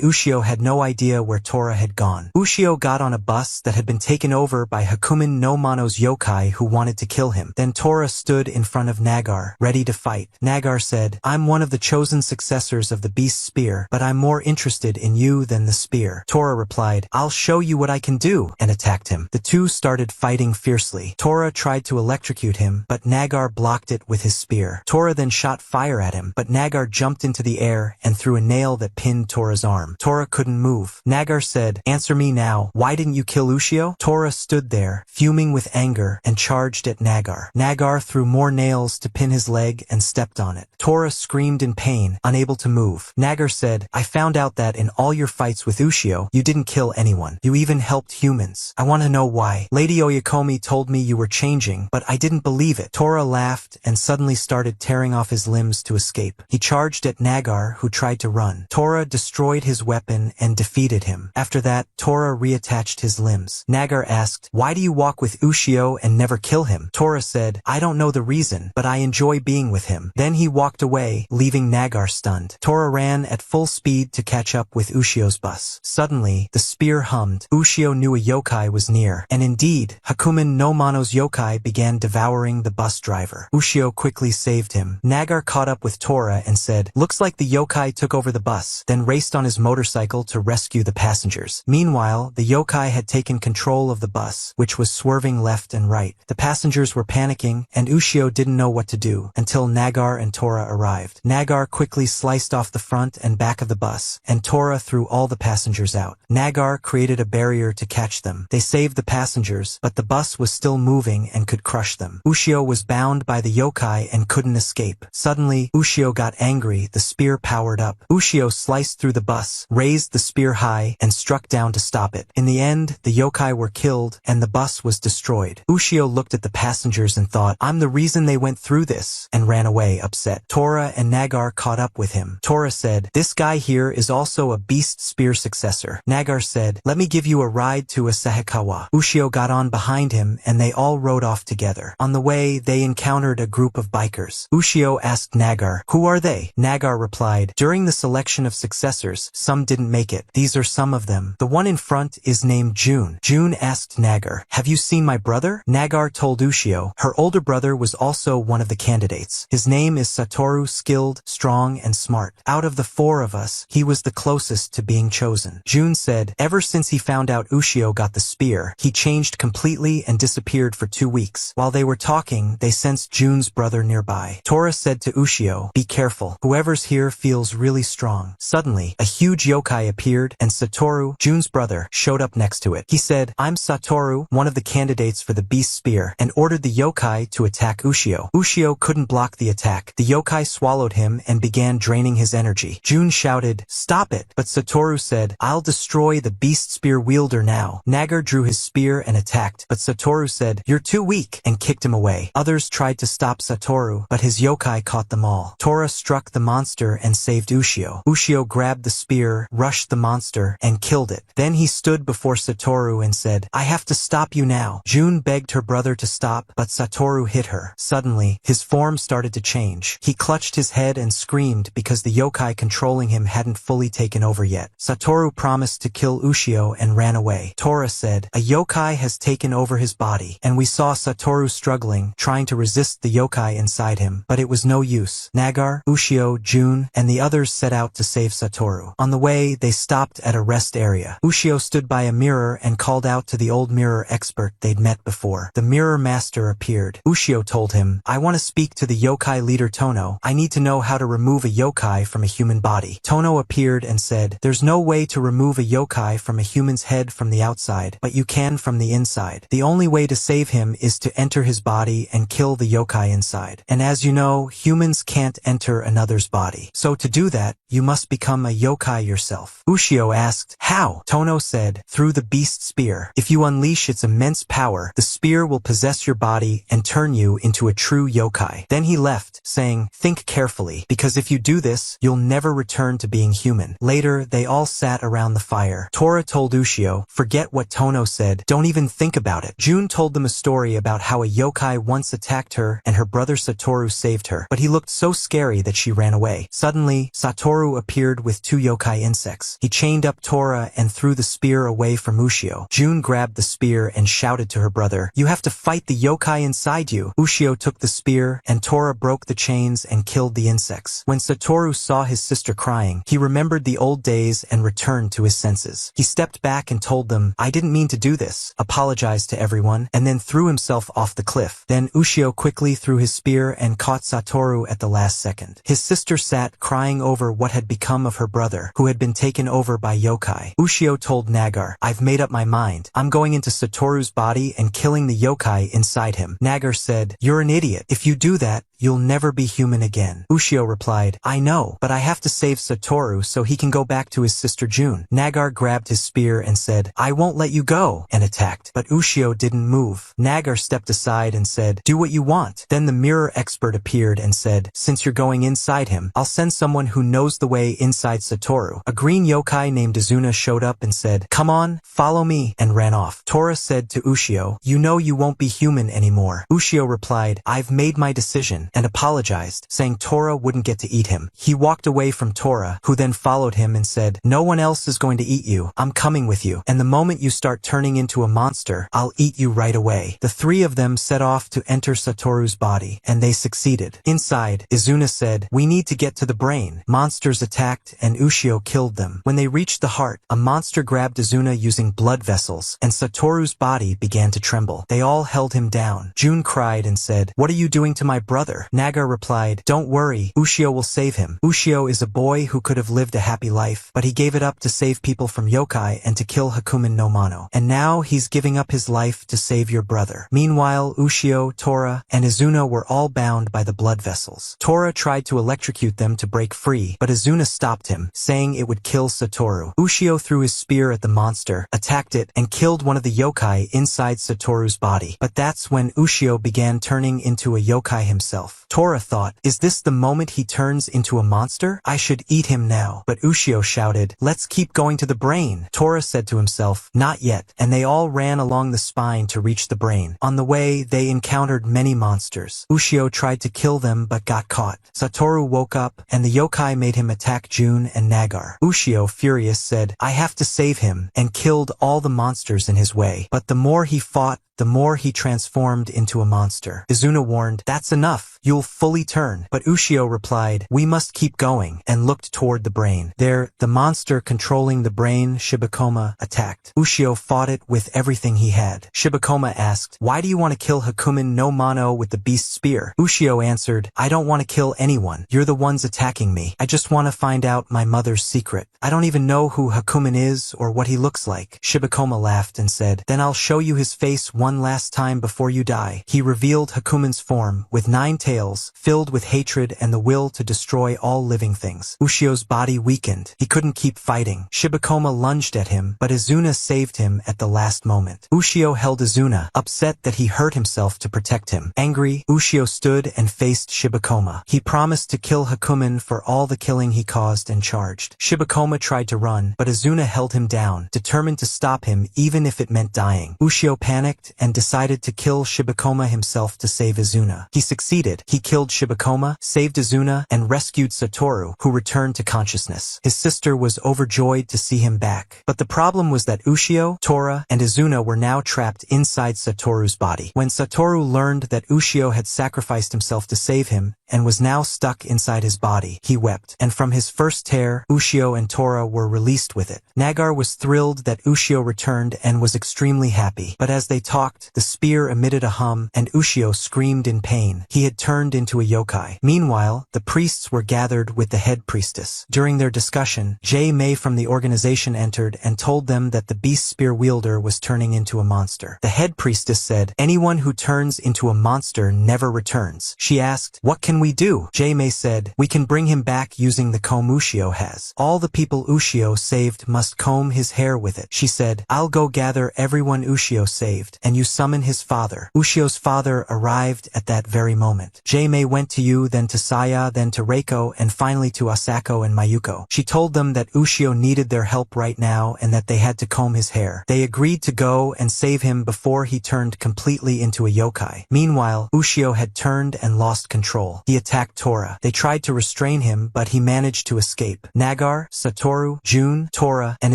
Ushio had no idea where Tora had gone. Ushio got on a bus that had been taken over by Hakumen no Mano's yokai who wanted to kill him. Then Tora stood in front of Nagar, ready to fight. Nagar said, "I'm one of the chosen successors of the beast spear, but I'm more interested in you than the spear." Tora replied, "I'll show you what I can do," and attacked him. The two started fighting fiercely. Tora tried to electrocute him, but Nagar blocked it with his spear. Tora then shot fire at him, but Nagar jumped into the air and threw a nail that pinned Tora's arm. Tora couldn't move. Nagar said, "Answer me now. Why didn't you kill Ushio?" Tora stood there, fuming with anger, and charged at Nagar. Nagar threw more nails to pin his leg and stepped on it. Tora screamed in pain, unable to move. Nagar said, "I found out that in all your fights with Ushio, you didn't kill anyone. You even helped humans. I want to know why. Lady Oyakomi told me you were changing, but I didn't believe it." Tora laughed and suddenly started tearing off his limbs to escape. He charged at Nagar, who tried to run. Tora destroyed his weapon and defeated him. After that, Tora reattached his limbs. Nagar asked, "Why do you walk with Ushio and never kill him?" Tora said, "I don't know the reason, but I enjoy being with him." Then he walked away, leaving Nagar stunned. Tora ran at full speed to catch up with Ushio's bus. Suddenly, the spear hummed. Ushio knew a yokai was near, and indeed, Hakumen no Mano's yokai began devouring the bus driver. Ushio quickly saved him. Nagar caught up with Tora and said, "Looks like the yokai took over the bus," then raced on his motorcycle to rescue the passengers. Meanwhile, the yokai had taken control of the bus, which was swerving left and right. The passengers were panicking, and Ushio didn't know what to do until Nagar and Tora arrived. Nagar quickly sliced off the front and back of the bus, and Tora threw all the passengers out. Nagar created a barrier to catch them. They saved the passengers, but the bus was still moving and could crush them. Ushio was bound by the yokai and couldn't escape. Suddenly, Ushio got angry. The spear powered up. Ushio sliced through the bus, raised the spear high, and struck down to stop it. In the end, the yokai were killed, and the bus was destroyed. Ushio looked at the passengers and thought, "I'm the reason they went through this," and ran away upset. Tora and Nagar caught up with him. Tora said, "This guy here is also a beast spear successor." Nagar said, "Let me give you a ride to Asahikawa." Ushio got on behind him, and they all rode off together. On the way, they encountered a group of bikers. Ushio asked Nagar, "Who are they?" Nagar replied, "During the selection of successors, some didn't make it. These are some of them. The one in front is named June." June asked Nagar, Nagar. Have you seen my brother? Nagar told Ushio. Her older brother was also one of the candidates. His name is Satoru, skilled, strong, and smart. Out of the four of us, he was the closest to being chosen. June said, ever since he found out Ushio got the spear, he changed completely and disappeared for 2 weeks. While they were talking, they sensed June's brother nearby. Tora said to Ushio, be careful. Whoever's here feels really strong. Suddenly, a huge yokai appeared, and Satoru, June's brother, showed up next to it. He said, I'm Satoru, one of the candidates for the beast spear, and ordered the yokai to attack Ushio. Ushio couldn't block the attack. The yokai swallowed him and began draining his energy. June shouted, stop it, but Satoru said, I'll destroy the beast spear wielder now. Nagar drew his spear and attacked, but Satoru said, you're too weak, and kicked him away. Others tried to stop Satoru, but his yokai caught them all. Tora struck the monster and saved Ushio. Ushio grabbed the spear, rushed the monster, and killed it. Then he stood before Satoru and said, I have to stop you now. June begged her brother to stop, but Satoru hit her. Suddenly, his form started to change. He clutched his head and screamed because the yokai controlling him hadn't fully taken over yet. Satoru promised to kill Ushio and ran away. Tora said, a yokai has taken over his body, and we saw Satoru struggling, trying to resist the yokai inside him, but it was no use. Nagar, Ushio, June, and the others set out to save Satoru. On the way, they stopped at a rest area. Ushio stood by a mirror and called out to the old mirror expert they'd met before. The mirror master appeared. Ushio told him, I want to speak to the yokai leader Tono. I need to know how to remove a yokai from a human body. Tono appeared and said, there's no way to remove a yokai from a human's head from the outside, but you can from the inside. The only way to save him is to enter his body and kill the yokai inside. And as you know, humans can't enter another's body. So to do that, you must become a yokai yourself. Ushio asked, how? Tono said, through the beast spear. If you unleash its immense power, the spear will possess your body and turn you into a true yokai. Then he left, saying, think carefully, because if you do this, you'll never return to being human. Later, they all sat around the fire. Tora told Ushio, forget what Tono said, don't even think about it. June told them a story about how a yokai once attacked her and her brother Satoru saved her, but he looked so scary that she ran away. Suddenly, Satoru appeared with 2 yokai insects. He chained up Tora and threw the spear away from Ushio. June grabbed the spear and shouted to her brother, you have to fight the yokai inside you. Ushio took the spear, and Tora broke the chains and killed the insects. When Satoru saw his sister crying, he remembered the old days and returned to his senses. He stepped back and told them, I didn't mean to do this, apologized to everyone, and then threw himself off the cliff. Then Ushio quickly threw his spear and caught Satoru at the last second. His sister sat crying over what had become of her brother, who had been taken over by yokai. Ushio told Nagar, I've made up my mind. I'm going into Satoru's body and killing the yokai inside him. Nagar said, you're an idiot. If you do that, you'll never be human again. Ushio replied, I know, but I have to save Satoru so he can go back to his sister June. Nagar grabbed his spear and said, I won't let you go, and attacked. But Ushio didn't move. Nagar stepped aside and said, do what you want. Then the mirror expert appeared and said, since you're going inside him, I'll send someone who knows the way inside Satoru. A green yokai named Azuna showed up and said, come on, follow me, and ran off. Tora said to Ushio, you know you won't be human anymore. Ushio replied, I've made my decision, and apologized, saying Tora wouldn't get to eat him. He walked away from Tora, who then followed him and said, no one else is going to eat you. I'm coming with you, and the moment you start turning into a monster, I'll eat you right away. The 3 of them set off to enter Satoru's body, and they succeeded. Inside, Izuna said, we need to get to the brain. Monsters attacked, and Ushio killed them. When they reached the heart, a monster grabbed Izuna using blood vessels, and Satoru's body began to tremble. They all held him down. June cried and said, what are you doing to my brother? Nagar replied, don't worry, Ushio will save him. Ushio is a boy who could have lived a happy life, but he gave it up to save people from yokai and to kill Hakumen no Mano. And now he's giving up his life to save your brother. Meanwhile, Ushio, Tora, and Izuna were all bound by the blood vessels. Tora tried to electrocute them to break free, but Izuna stopped him, saying it would kill Satoru. Ushio threw his spear at the monster, attacked it, and killed one of the yokai inside Satoru's body. But that's when Ushio began turning into a yokai himself. himself. Tora thought, is this the moment he turns into a monster? I should eat him now. But Ushio shouted, let's keep going to the brain. Tora said to himself, not yet, and they all ran along the spine to reach the brain. On the way, they encountered many monsters. Ushio tried to kill them but got caught. Satoru woke up, and the yokai made him attack Jun and Nagar. Ushio, furious, said, I have to save him, and killed all the monsters in his way. But the more he fought, the more he transformed into a monster. Izuna warned, that's enough, you'll fully turn. But Ushio replied, we must keep going, and looked toward the brain. There, the monster controlling the brain, Shibakoma, attacked. Ushio fought it with everything he had. Shibakoma asked, why do you want to kill Hakumen no Mano with the beast spear? Ushio answered, I don't want to kill anyone. You're the ones attacking me. I just want to find out my mother's secret. I don't even know who Hakumen is or what he looks like. Shibakoma laughed and said, then I'll show you his face one last time before you die. He revealed Hakumen's form, with 9 tails, filled with hatred and the will to destroy all living things. Ushio's body weakened. He couldn't keep fighting. Shibakoma lunged at him, but Izuna saved him at the last moment. Ushio held Izuna, upset that he hurt himself to protect him. Angry, Ushio stood and faced Shibakoma. He promised to kill Hakumen for all the killing he caused and charged. Shibakoma tried to run, but Izuna held him down, determined to stop him even if it meant dying. Ushio panicked and decided to kill Shibakoma himself to save Izuna. He succeeded. He killed Shibakoma, saved Izuna, and rescued Satoru, who returned to consciousness. His sister was overjoyed to see him back. But the problem was that Ushio, Tora, and Izuna were now trapped inside Satoru's body. When Satoru learned that Ushio had sacrificed himself to save him, and was now stuck inside his body, he wept. And from his first tear, Ushio and Tora were released with it. Nagar was thrilled that Ushio returned and was extremely happy. But as they talked, the spear emitted a hum, and Ushio screamed in pain. He had turned into a yokai. Meanwhile, the priests were gathered with the head priestess. During their discussion, J-Mei from the organization entered and told them that the beast spear wielder was turning into a monster. The head priestess said, anyone who turns into a monster never returns. She asked, what can we do? J-Mei said, we can bring him back using the comb Ushio has. All the people Ushio saved must comb his hair with it. She said, I'll go gather everyone Ushio saved, and you summon his father. Ushio's father arrived at that very moment. J-Mei went to Yu, then to Saya, then to Reiko, and finally to Asako and Mayuko. She told them that Ushio needed their help right now and that they had to comb his hair. They agreed to go and save him before he turned completely into a yokai. Meanwhile, Ushio had turned and lost control. He attacked Tora. They tried to restrain him, but he managed to escape. Nagar, Satoru, Jun, Tora, and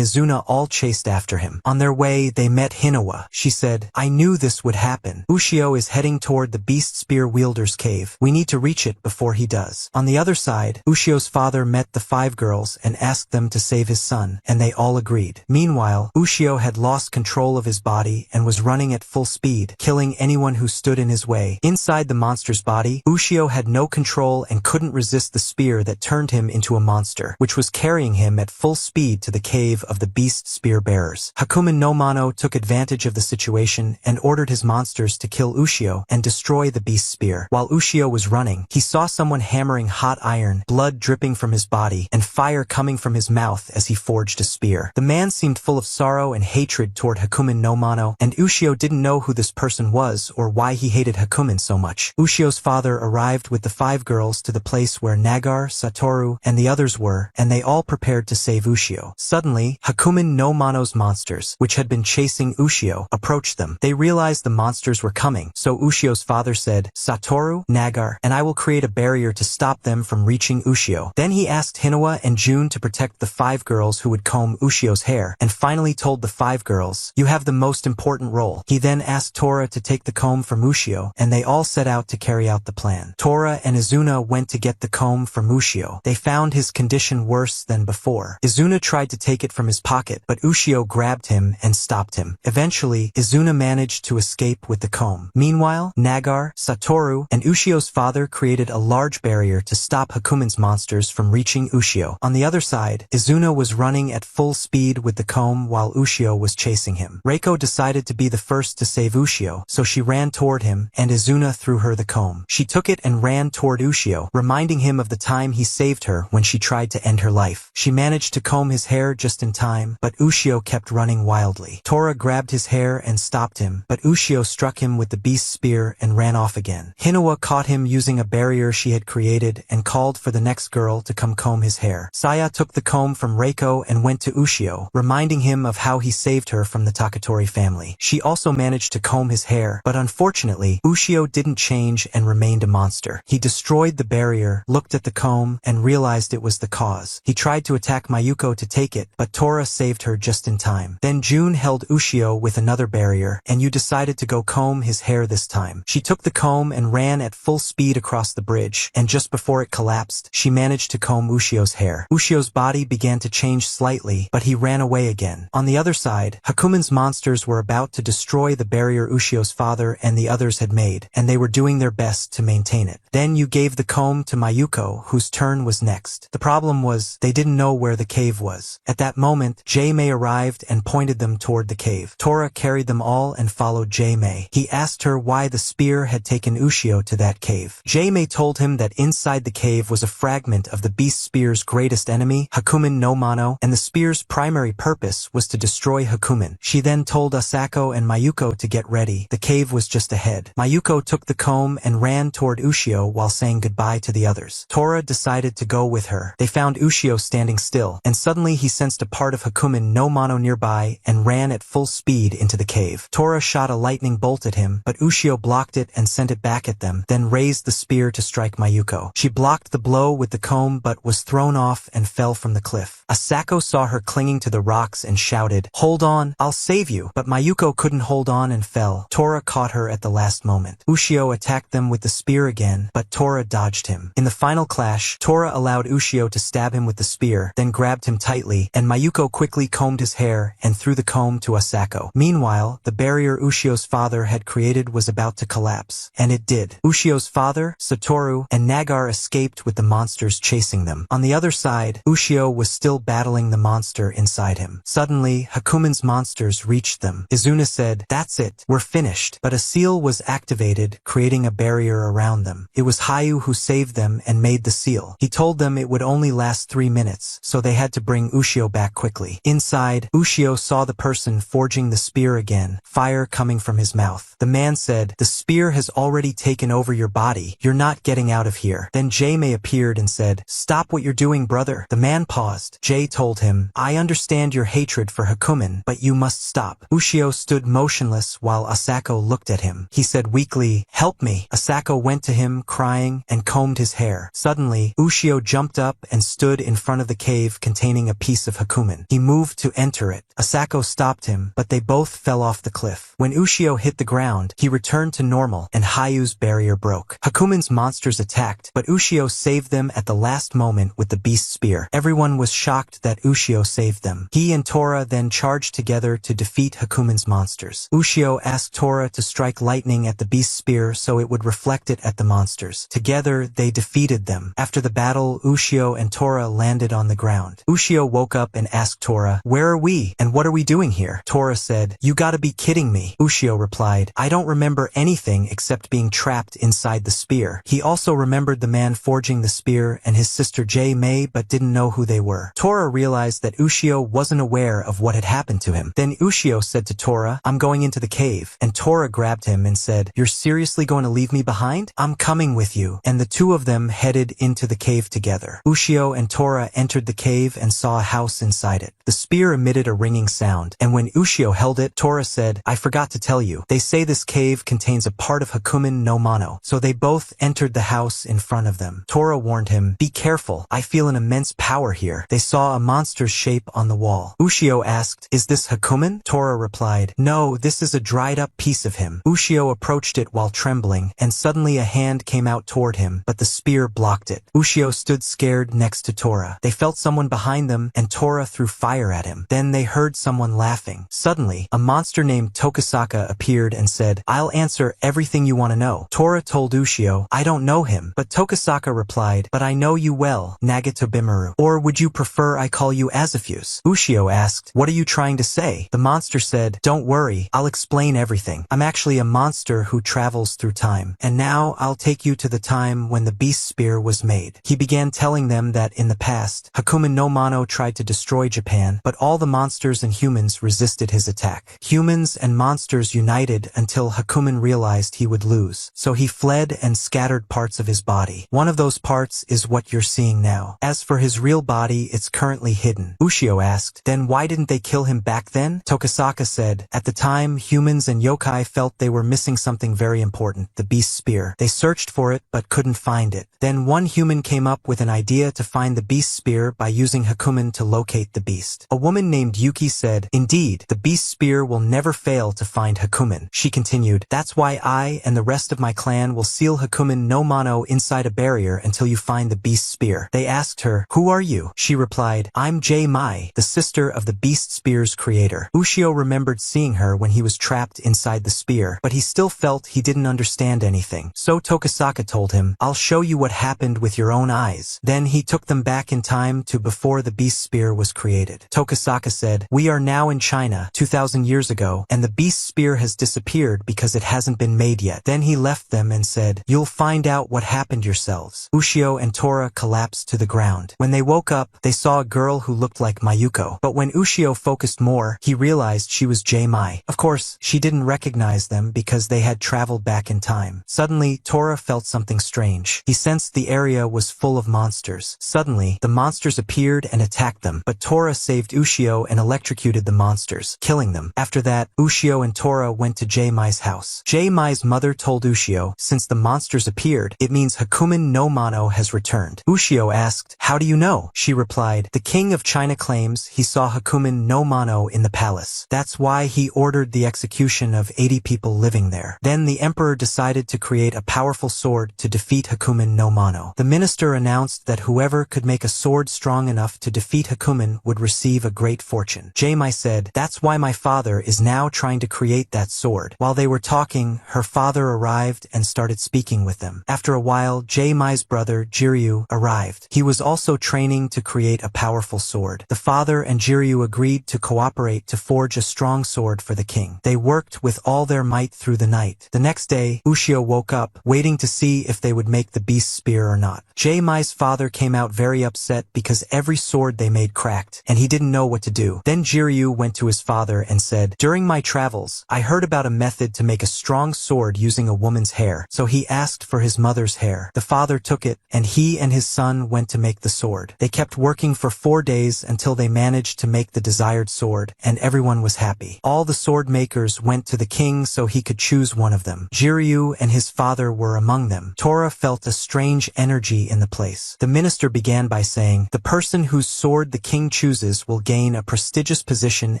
Izuna all chased after him. On their way, they met Hinawa. She said, I knew this would happen. Ushio is heading toward the beast spear wielder's cave. We need to reach it before he does. On the other side, Ushio's father met the 5 girls and asked them to save his son, and they all agreed. Meanwhile, Ushio had lost control of his body and was running at full speed, killing anyone who stood in his way. Inside the monster's body, Ushio had no control and couldn't resist the spear that turned him into a monster, which was carrying him at full speed to the cave of the beast spear bearers. Hakumen no Mano took advantage of the situation and ordered his monsters to kill Ushio and destroy the beast spear. While Ushio was running, he saw someone hammering hot iron, blood dripping from his body, and fire coming from his mouth as he forged a spear. The man seemed full of sorrow and hatred toward Hakumen no Mano, and Ushio didn't know who this person was or why he hated Hakumen so much. Ushio's father arrived with the 5 girls to the place where Nagar, Satoru, and the others were, and they all prepared to save Ushio. Suddenly, Hakumen no Mano's monsters, which had been chasing Ushio, approached them. They realized the monsters were coming, so Ushio's father said, Satoru, Nagar, and I will create a barrier to stop them from reaching Ushio. Then he asked Hinawa and Jun to protect the 5 girls who would comb Ushio's hair, and finally told the 5 girls, you have the most important role. He then asked Tora to take the comb from Ushio, and they all set out to carry out the plan. Tora and Izuna went to get the comb from Ushio. They found his condition worse than before. Izuna tried to take it from his pocket, but Ushio grabbed him and stopped him. Eventually, Izuna managed to escape with the comb. Meanwhile, Nagar, Satoru, and Ushio's father created a large barrier to stop Hakumen's monsters from reaching Ushio. On the other side, Izuna was running at full speed with the comb while Ushio was chasing him. Reiko decided to be the first to save Ushio, so she ran toward him, and Izuna threw her the comb. She took it and ran toward Ushio, reminding him of the time he saved her when she tried to end her life. She managed to comb his hair just in time, but Ushio kept running wildly. Tora grabbed his hair and stopped him, but Ushio struck him with the beast spear and ran off again. Hinawa caught him using a barrier she had created and called for the next girl to come comb his hair. Saya took the comb from Reiko and went to Ushio, reminding him of how he saved her from the Takatori family. She also managed to comb his hair, but unfortunately, Ushio didn't change and remained a monster. He destroyed the barrier, looked at the comb, and realized it was the cause. He tried to attack Mayuko to take it, but Tora saved her just in time. Then June held Ushio with another barrier, and Yu decided to go comb his hair this time. She took the comb and ran at full speed across the bridge, and just before it collapsed, she managed to comb Ushio's hair. Ushio's body began to change slightly, but he ran away again. On the other side, Hakumen's monsters were about to destroy the barrier Ushio's father and the others had made, and they were doing their best to maintain it. Then Yu gave the comb to Mayuko, whose turn was next. The problem was, they didn't know where the cave was. At that moment, J-Mei arrived and pointed them toward the cave. Tora carried them all and followed J-Mei. He asked her why the spear had taken Ushio to that cave. J-Mei told him that inside the cave was a fragment of the beast spear's greatest enemy, Hakumen no Mano, and the spear's primary purpose was to destroy Hakumen. She then told Asako and Mayuko to get ready. The cave was just ahead. Mayuko took the comb and ran toward Ushio while saying goodbye to the others. Tora decided to go with her. They found Ushio standing still, and suddenly he sensed a part of Hakumen no Mano nearby and ran at full speed into the cave. Tora shot a lightning bolt at him, but Ushio blocked it and sent it back at them, then raised the spear to strike Mayuko. She blocked the blow with the comb but was thrown off and fell from the cliff. Asako saw her clinging to the rocks and shouted, "Hold on, I'll save you," but Mayuko couldn't hold on and fell. Tora caught her at the last moment. Ushio attacked them with the spear again, but Tora dodged him. In the final clash, Tora allowed Ushio to stab him with the spear, then grabbed him tightly, and Mayuko quickly combed his hair and threw the comb to Asako. Meanwhile, the barrier Ushio's father had created was about to collapse, and it did. Ushio's father, Satoru, and Nagar escaped with the monsters chasing them. On the other side, Ushio was still battling the monster inside him. Suddenly, Hakumen's monsters reached them. Izuna said, "That's it, we're finished." But a seal was activated, creating a barrier around them. It was Hayu who saved them and made the seal. He told them it would only last 3 minutes, so they had to bring Ushio back quickly. Inside, Ushio saw the person forging the spear again, fire coming from his mouth. The man said, "The spear has already taken over your body. You're not getting out of here." Then J-Mei appeared and said, "Stop what you're doing, brother." The man paused. Jay told him, "I understand your hatred for Hakumen, but you must stop." Ushio stood motionless while Asako looked at him. He said weakly, "Help me." Asako went to him, crying, and combed his hair. Suddenly, Ushio jumped up and stood in front of the cave containing a piece of Hakumen. He moved to enter it. Asako stopped him, but they both fell off the cliff. When Ushio hit the ground, he returned to normal, and Hayu's barrier broke. Hakumen's monsters attacked, but Ushio saved them at the last moment with the beast spear. Everyone was shocked that Ushio saved them. He and Tora then charged together to defeat Hakumen's monsters. Ushio asked Tora to strike lightning at the beast spear so it would reflect it at the monsters. Together, they defeated them. After the battle, Ushio and Tora landed on the ground. Ushio woke up and asked Tora, "Where are we, and what are we doing here?" Tora said, "You gotta be kidding me." Ushio replied, "I don't remember anything except being trapped inside the spear." He also remembered the man forging the spear and his sister J-Mei but didn't know who they were. Tora realized that Ushio wasn't aware of what had happened to him. Then Ushio said to Tora, "I'm going into the cave," and Tora grabbed him and said, "You're seriously going to leave me behind? I'm coming with you." And the two of them headed into the cave together. Ushio and Tora entered the cave and saw a house inside it. The spear emitted a ringing sound, and when Ushio held it, Tora said, "I forgot to tell you, they say this cave contains a part of Hakumen no Mano." So they both entered the house in front of them. Tora warned him, "Be careful, I feel an immense power here." They saw a monster's shape on the wall. Ushio asked, "Is this Hakumen?" Tora replied, "No, this is a dried up piece of him." Ushio approached it while trembling, and suddenly a hand came out toward him, but the spear blocked it. Ushio stood scared next to Tora. They felt someone behind them, and Tora threw fire at him. Then they heard someone laughing. Suddenly, a monster named Tokisaka appeared and said, "I'll answer everything you want to know." Tora told Ushio, "I don't know him," but Tokisaka replied, "But I know you well, Nagatobimaru. Or would you prefer I call you Azafuse?" Ushio asked, "What are you trying to say?" The monster said, "Don't worry, I'll explain everything. I'm actually a monster who travels through time, and now I'll take you to the time when the beast spear was made." He began telling them that in the past, Hakumen no Mano tried to destroy Japan, but all the monsters and humans resisted his attack. Humans and monsters united until Hakumen realized he would lose, so he fled and scattered parts of his body. One of those parts is what you're seeing now. As for his real body, it's currently hidden. Ushio asked, then why didn't they kill him back then? Tokisaka said, at the time, humans and yokai felt they were missing something very important, the beast spear. They searched for it, but couldn't find it. Then one human came up with an idea to find the beast spear by using Hakumen to locate the beast. A woman named Yuki said, indeed, the beast spear will never fail to find Hakumen. She continued, that's why I and the rest of my clan will seal Hakumen no Mano inside a barrier until you find the beast spear. They asked her, who are you? She replied, I'm J. Mai, the sister of the beast spear's creator. Ushio remembered seeing her when he was trapped inside the spear, but he still felt he didn't understand anything. So Tokisaka told him, I'll show you what happened with your own eyes. Then he took them back in time to before the beast spear was created. Tokisaka said, we are now in China, 2,000 years ago, and the beast spear has disappeared because it hasn't been made yet. Then he left them and said, you'll find out what happened yourselves. Ushio and Tora collapsed to the ground. When they woke up, they saw a girl who looked like Mayuko. But when Ushio focused more, he realized she was J-Mai. Of course, she didn't recognize them because they had traveled back in time. Suddenly, Tora felt something strange. He sensed the area was full of monsters. Suddenly, the monsters appeared and attacked them, but Tora saved Ushio and electrocuted the monsters, killing them. After that, Ushio and Tora went to J-Mai's house. J-Mai's mother told Ushio, since the monsters appeared, it means Hakumen no Mano has returned. Ushio asked, how do you know? She replied, the king of China claims he saw Hakumen no Mano in the palace. That's why he ordered the execution of 80 people living there. Then the emperor decided to create a powerful sword to defeat Hakumen no Mano. The minister announced that whoever could make a sword strong enough to defeat Hakumen would receive a great fortune. J-Mai said, that's why my father is now trying to create that sword. While they were talking, her father arrived and started speaking with them. After a while, J-Mai's brother, Jiryu, arrived. He was also training to create a powerful sword. The father and Jiryu agreed to cooperate to forge a strong sword for the king. They worked with all their might through the night. The next day, Ushio woke up, waiting to see if they would make the beast spear or not. J-Mai's father came out very upset because every sword they made cracked, and he didn't know what to do. Then Jiryu went to his father and said, during my travels, I heard about a method to make a strong sword using a woman's hair, so he asked for his mother's hair. The father took it, and he and his son went to make the sword. They kept working for 4 days until they managed to make the desired sword, and everyone was happy. All the sword makers went to the king so he could choose one of them. Jiryu and his father were among them. Tora felt a strange energy in the place. The minister began by saying, the person whose sword the king chooses will gain a prestigious position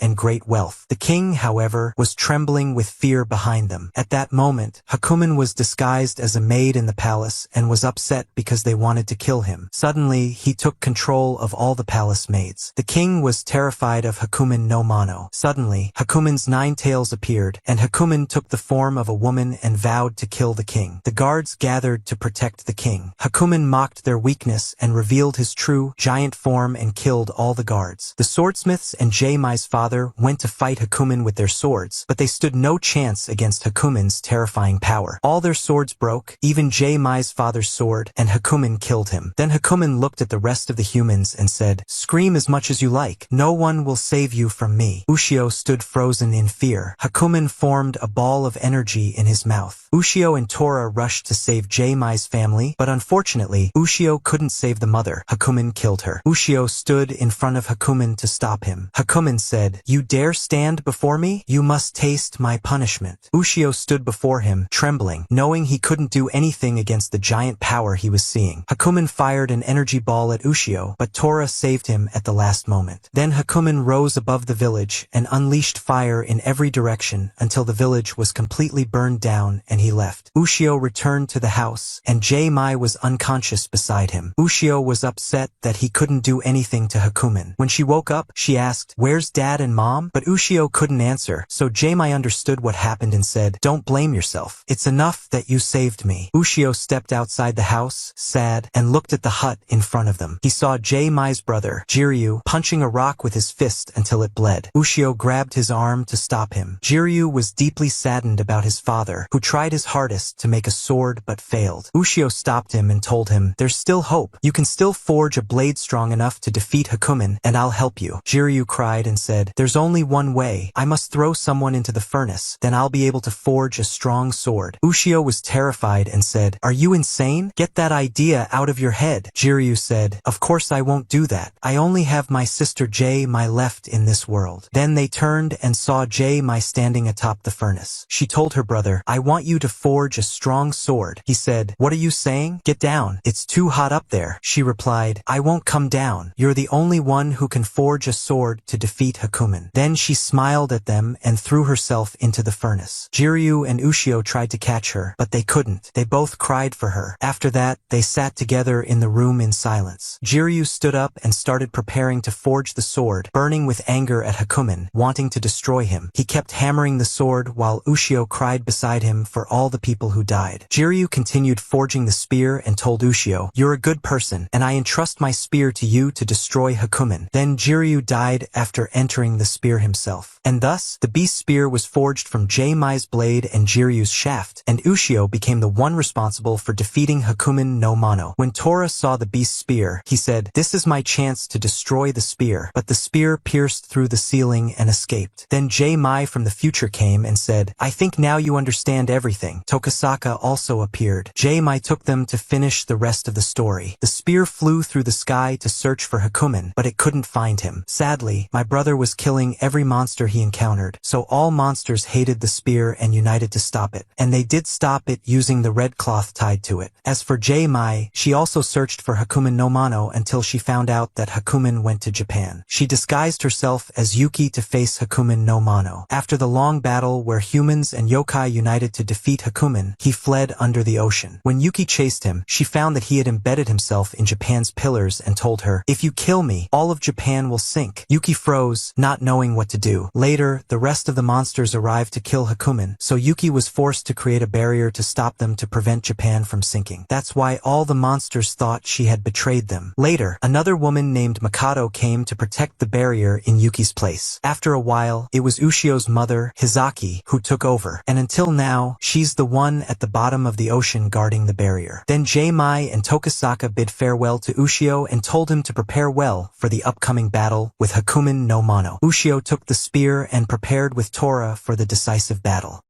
and great wealth. The king, however, was trembling with fear behind them. At that moment, Hakumen was disguised as a maid in the palace and was upset because they wanted to kill him. Suddenly, he took control of all the palace maids. The king was terrified of Hakumen no Mano. Suddenly, Hakumen's 9 tails appeared, and Hakumen took the form of a woman and vowed to kill the king. The guards gathered to protect the king. Hakumen mocked their weakness and revealed his true, giant form and killed all the guards. The swordsmiths and J-Mai's father went to fight Hakumen with their swords, but they stood no chance against Hakumen's terrifying power. All their swords broke, even J-Mai's father's sword, and Hakumen killed him. Then Hakumen looked at the rest of the humans and said, scream as much as you like. No one will save you from me. Ushio stood frozen in fear. Hakumen formed a ball of energy in his mouth. Ushio and Tora rushed to save J-Mai's family, but unfortunately, Ushio couldn't save the mother. Hakumen killed her. Ushio stood in front of Hakumen to stop him. Hakumen said, you dare stand before me? You must taste my punishment. Ushio stood before him, trembling, knowing he couldn't do anything against the giant power he was seeing. Hakumen fired an energy ball at Ushio, but Tora saved him at the last moment. Then Hakumen rose above the village and unleashed fire in every direction until the village was completely burned down and he left. Ushio returned to the house, and J-Mai was unconscious beside him. Ushio was upset that he couldn't do anything to Hakumen. When she woke up, she asked, where's dad and mom? But Ushio couldn't answer, so J-Mai understood what happened and said, don't blame yourself. It's enough that you saved me. Ushio stepped outside the house, sad, and looked at the hut in front of them. He saw J-Mai's brother, Jiryu, punching a rock with his fist until it bled. Ushio grabbed his arm to stop him. Jiryu was deeply saddened about his father, who tried his hardest to make a sword but failed. Ushio stopped him and told him, there's still hope. You can still forge a blade strong enough to defeat Hakumen, and I'll help you. Jiryu cried and said, there's only one way. I must throw someone into the furnace, then I'll be able to forge a strong sword. Ushio Ushio was terrified and said, "Are you insane? Get that idea out of your head." Jiryu said, "Of course I won't do that. I only have my sister J-Mai left in this world." Then they turned and saw J-Mai standing atop the furnace. She told her brother, "I want you to forge a strong sword." He said, "What are you saying? Get down. It's too hot up there." She replied, "I won't come down. You're the only one who can forge a sword to defeat Hakumen." Then she smiled at them and threw herself into the furnace. Jiryu and Ushio tried to catch her, but they couldn't. They both cried for her. After that, they sat together in the room in silence. Jiryu stood up and started preparing to forge the sword, burning with anger at Hakumen, wanting to destroy him. He kept hammering the sword while Ushio cried beside him for all the people who died. Jiryu continued forging the spear and told Ushio, "You're a good person, and I entrust my spear to you to destroy Hakumen." Then Jiryu died after entering the spear himself. And thus, the beast spear was forged from J-Mai's blade and Jiryu's shaft, and Ushio became the one responsible for defeating Hakumen no Mano. When Tora saw the beast spear, he said, "This is my chance to destroy the spear." But the spear pierced through the ceiling and escaped. Then J-Mai from the future came and said, "I think now you understand everything." Tokasaka also appeared. J-Mai took them to finish the rest of the story. The spear flew through the sky to search for Hakumen, but it couldn't find him. Sadly, my brother was killing every monster he encountered, so all monsters hated the spear and united to stop it. And they did stop it using the red cloth tied to it. As for J-Mai, she also searched for Hakumen no Mano until she found out that Hakumen went to Japan. She disguised herself as Yuki to face Hakumen no Mano. After the long battle where humans and yokai united to defeat Hakumen, he fled under the ocean. When Yuki chased him, she found that he had embedded himself in Japan's pillars and told her, "If you kill me, all of Japan will sink." Yuki froze, not knowing what to do. Later, the rest of the monsters arrived to kill Hakumen, so Yuki was forced to create a barrier to stop them to prevent Japan from sinking. That's why all the monsters thought she had betrayed them. Later, another woman named Mikado came to protect the barrier in Yuki's place. After a while, it was Ushio's mother, Hizaki, who took over, and until now, she's the one at the bottom of the ocean guarding the barrier. Then J-Mai and Tokasaka bid farewell to Ushio and told him to prepare well for the upcoming battle with Hakumen no Mano. Ushio took the spear and prepared with Tora for the decisive battle.